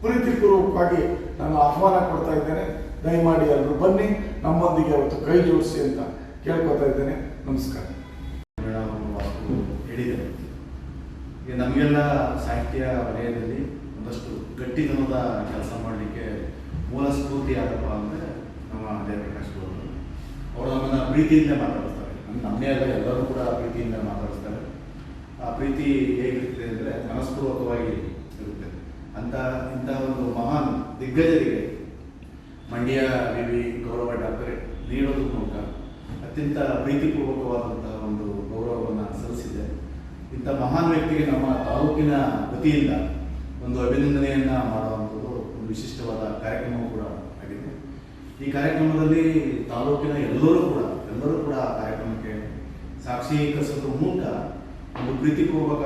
ಪ್ರೀತಿಪೂರ್ವಕವಾಗಿ ನಾನು ಆಹ್ವಾನ ಕೊಡ್ತಾ ಇದ್ದೇನೆ. ದಯಮಾಡಿ ಎಲ್ಲರೂ ಬನ್ನಿ, ನಮ್ಮೊಂದಿಗೆ ಅವತ್ತು ಕೈ ಜೋಡಿಸಿ ಅಂತ ಕೇಳ್ಕೊತಾ ಇದ್ದೇನೆ. ನಮಸ್ಕಾರ. ಹೇಳಿದರು ಈಗ ನಮಗೆಲ್ಲ ಸಾಹಿತ್ಯ ವಲಯದಲ್ಲಿ ಒಂದಷ್ಟು ಗಟ್ಟಿತನದ ಕೆಲಸ ಮಾಡಲಿಕ್ಕೆ ಮೂಲ ಸ್ಫೂರ್ತಿ ಯಾರಪ್ಪ ಅಂದರೆ ನಮ್ಮ ಜಯಪ್ರಕಾಶ್ ಅವರು. ಅವರು ನಮ್ಮನ್ನು ಪ್ರೀತಿಯಿಂದ ಮಾತಾಡಿಸ್ತಾರೆ. ನಮ್ಮದೇ ಅಲ್ಲ, ಎಲ್ಲರೂ ಕೂಡ ಪ್ರೀತಿಯಿಂದ ಮಾತಾಡಿಸ್ತಾರೆ. ಆ ಪ್ರೀತಿ ಹೇಗಿರ್ತದೆ ಅಂದರೆ ಮನಸ್ಪೂರ್ವಕವಾಗಿ ಇರುತ್ತೆ ಅಂತ. ಇಂಥ ಒಂದು ಮಹಾನ್ ದಿಗ್ಗಜರಿಗೆ ಮಂಡ್ಯ ವಿವಿ ಗೌರವ ಡಾಕ್ಟರೇಟ್ ನೀಡೋದ್ರ ಮೂಲಕ ಅತ್ಯಂತ ಪ್ರೀತಿಪೂರ್ವಕವಾದಂತಹ ಒಂದು ಗೌರವವನ್ನು ಸಲ್ಲಿಸಿದೆ. ಇಂಥ ಮಹಾನ್ ವ್ಯಕ್ತಿಗೆ ನಮ್ಮ ತಾಲೂಕಿನ ವತಿಯಿಂದ ಒಂದು ಅಭಿನಂದನೆಯನ್ನು ಮಾಡುವಂಥದ್ದು ಒಂದು ವಿಶಿಷ್ಟವಾದ ಕಾರ್ಯಕ್ರಮವೂ ಕೂಡ ಆಗಿದೆ. ಈ ಕಾರ್ಯಕ್ರಮದಲ್ಲಿ ತಾಲೂಕಿನ ಎಲ್ಲರೂ ಕೂಡ ಆ ಕಾರ್ಯಕ್ರಮಕ್ಕೆ ಸಾಕ್ಷೀಕರಿಸೋದ್ರ ಮೂಲಕ ಒಂದು ಪ್ರೀತಿಪೂರ್ವಕ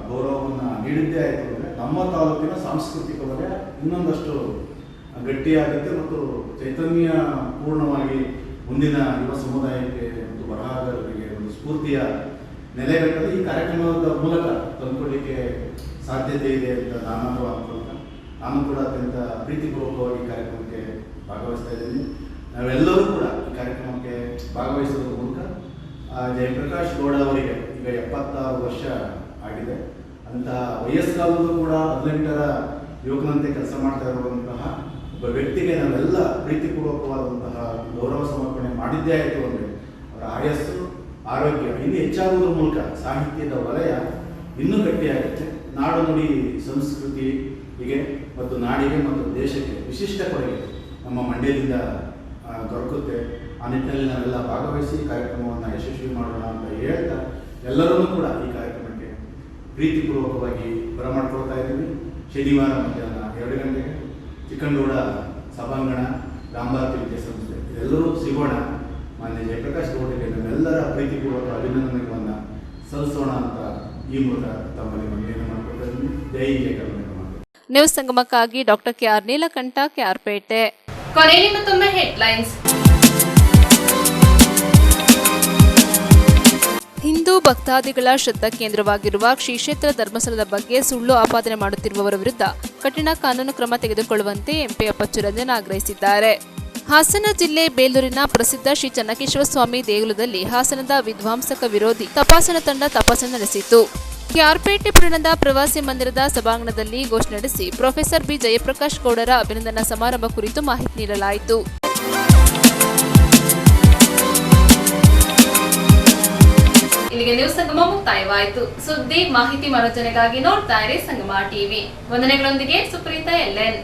ಗೌರವವನ್ನು ನೀಡಿದ್ದೇ ಆಯಿತು ಅಂದರೆ ನಮ್ಮ ತಾಲೂಕಿನ ಸಾಂಸ್ಕೃತಿಕ ವಲಯ ಇನ್ನೊಂದಷ್ಟು ಗಟ್ಟಿಯಾಗುತ್ತೆ ಮತ್ತು ಚೈತನ್ಯ ಪೂರ್ಣವಾಗಿ ಮುಂದಿನ ಯುವ ಸಮುದಾಯಕ್ಕೆ ಮತ್ತು ಬರಹಗಾರರಿಗೆ ಒಂದು ಸ್ಫೂರ್ತಿಯ ನೆಲೆಗಟ್ಟಲು ಈ ಕಾರ್ಯಕ್ರಮದ ಮೂಲಕ ತಂದುಕೊಳ್ಳಿಕ್ಕೆ ಸಾಧ್ಯತೆ ಇದೆ ಅಂತ ನಾನು ಅಂದ್ಕೊಳ್ತಾ, ನಾನು ಕೂಡ ಅತ್ಯಂತ ಪ್ರೀತಿಪೂರ್ವಕವಾಗಿ ಕಾರ್ಯಕ್ರಮಕ್ಕೆ ಭಾಗವಹಿಸ್ತಾ ಇದ್ದೀನಿ. ನಾವೆಲ್ಲರೂ ಕೂಡ ಈ ಕಾರ್ಯಕ್ರಮಕ್ಕೆ ಭಾಗವಹಿಸೋದ್ರ ಮೂಲಕ ಜಯಪ್ರಕಾಶ್ ಗೌಡ ಅವರಿಗೆ ಈಗ 76 ವರ್ಷ ಆಗಿದೆ. ಅಂತಹ ವಯಸ್ಕಾಲದಲ್ಲೂ ಕೂಡ 18ರ ಯುವಕನಂತೆ ಕೆಲಸ ಮಾಡ್ತಾ ಇರುವಂತಹ ಒಬ್ಬ ವ್ಯಕ್ತಿಗೆ ನಾವೆಲ್ಲ ಪ್ರೀತಿಪೂರ್ವಕವಾದಂತಹ ಗೌರವ ಸಮರ್ಪಣೆ ಮಾಡಿದ್ದೇ ಆಯಿತು ಅಂದರೆ ಅವರ ಆಯಸ್ಸು, ಆರೋಗ್ಯ ಇನ್ನೂ ಹೆಚ್ಚಾಗುವುದರ ಮೂಲಕ ಸಾಹಿತ್ಯದ ವಲಯ ಇನ್ನೂ ಗಟ್ಟಿಯಾಗುತ್ತೆ. ನಾಡು ನುಡಿ ಸಂಸ್ಕೃತಿಗೆ ಮತ್ತು ನಾಡಿಗೆ ಮತ್ತು ದೇಶಕ್ಕೆ ವಿಶಿಷ್ಟ ಕೊಡುಗೆ ನಮ್ಮ ಮಂಡ್ಯದಿಂದ ದೊರಕುತ್ತೆ. ಆ ನಿಟ್ಟಿನಲ್ಲಿ ನಾವೆಲ್ಲ ಭಾಗವಹಿಸಿ ಕಾರ್ಯಕ್ರಮವನ್ನು ಯಶಸ್ವಿ ಮಾಡೋಣ ಅಂತ ಹೇಳ್ತಾ ಎಲ್ಲರನ್ನೂ ಕೂಡ ಈ ಕಾರ್ಯಕ್ರಮಕ್ಕೆ ಪ್ರೀತಿಪೂರ್ವಕವಾಗಿ ಬರಮಾಡ್ಕೊಳ್ತಾ ಇದ್ದೀವಿ. ಶನಿವಾರ ಮಧ್ಯಾಹ್ನ 2 ಗಂಟೆಗೆ ಚಿಕ್ಕಂಡೂಡ ಸಭಾಂಗಣ ರಾಮಭಾರತಿ ವಿದ್ಯಾಸಂಸ್ಥೆ ಎಲ್ಲರೂ ಸಿಗೋಣ. ಮಾನ್ಯ ಜಯಪ್ರಕಾಶ್ ಗೌಡರಿಗೆ ನಮ್ಮೆಲ್ಲರ ಪ್ರೀತಿಪೂರ್ವಕ ಅಭಿನಂದನೆಗಳನ್ನು ಸಲ್ಲಿಸೋಣ ಅಂತ ಈ ಮೂಲಕ ತಮ್ಮಲ್ಲಿ ಮನವಿಯನ್ನು ಮಾಡಿಕೊಳ್ತಾ ಇದ್ದೀನಿ. ಜೈ ಕರ್ನಾಟಕ. ನ್ಯೂಸ್ ಸಂಗಮಕ್ಕಾಗಿ ಡಾಕ್ಟರ್ ಕೆಆರ್ ನೀಲಕಂಠ, ಕೆಆರ್ಪೇಟೆ. ಕೊನೆಯಲ್ಲಿ ಮತ್ತೊಮ್ಮೆ ಹೆಡ್ಲೈನ್ಸ್. ಹಿಂದೂ ಭಕ್ತಾದಿಗಳ ಶ್ರದ್ಧಾ ಕೇಂದ್ರವಾಗಿರುವ ಶ್ರೀ ಕ್ಷೇತ್ರ ಧರ್ಮಸ್ಥಳದ ಬಗ್ಗೆ ಸುಳ್ಳು ಆಪಾದನೆ ಮಾಡುತ್ತಿರುವವರ ವಿರುದ್ಧ ಕಠಿಣ ಕಾನೂನು ಕ್ರಮ ತೆಗೆದುಕೊಳ್ಳುವಂತೆ ಎಂಪಿ ಅಪ್ಪಚ್ಚು ರಂಜನ್ ಆಗ್ರಹಿಸಿದ್ದಾರೆ. ಹಾಸನ ಜಿಲ್ಲೆ ಬೇಲೂರಿನ ಪ್ರಸಿದ್ಧ ಶ್ರೀ ಚನ್ನಕೇಶವ ಸ್ವಾಮಿ ದೇಗುಲದಲ್ಲಿ ಹಾಸನದ ವಿಧ್ವಂಸಕ ವಿರೋಧಿ ತಪಾಸಣಾ ತಂಡ ತಪಾಸಣೆ ನಡೆಸಿತು. ಕೆಆರ್ಪೇಟೆ ಪಟ್ಟಣದ ಪ್ರವಾಸಿ ಮಂದಿರದ ಸಭಾಂಗಣದಲ್ಲಿ ಗೋಷ್ಠಿ ನಡೆಸಿ ಪ್ರೊಫೆಸರ್ ಬಿ ಜಯಪ್ರಕಾಶ್ ಗೌಡರ ಅಭಿನಂದನಾ ಸಮಾರಂಭ ಕುರಿತು ಮಾಹಿತಿ ನೀಡಲಾಯಿತು. ಇಲ್ಲಿಗೆ ನ್ಯೂಸ್ ಸಂಗಮ ಮುಕ್ತಾಯವಾಯಿತು. ಸುದ್ದಿ ಮಾಹಿತಿ ಮನೋರಂಜನೆಗಾಗಿ ನೋಡ್ತಾ ಇರಿ ಸಂಗಮ ಟಿವಿ. ವಂದನೆಗಳೊಂದಿಗೆ ಸುಪ್ರೀತಾ ಎಲ್ಎನ್.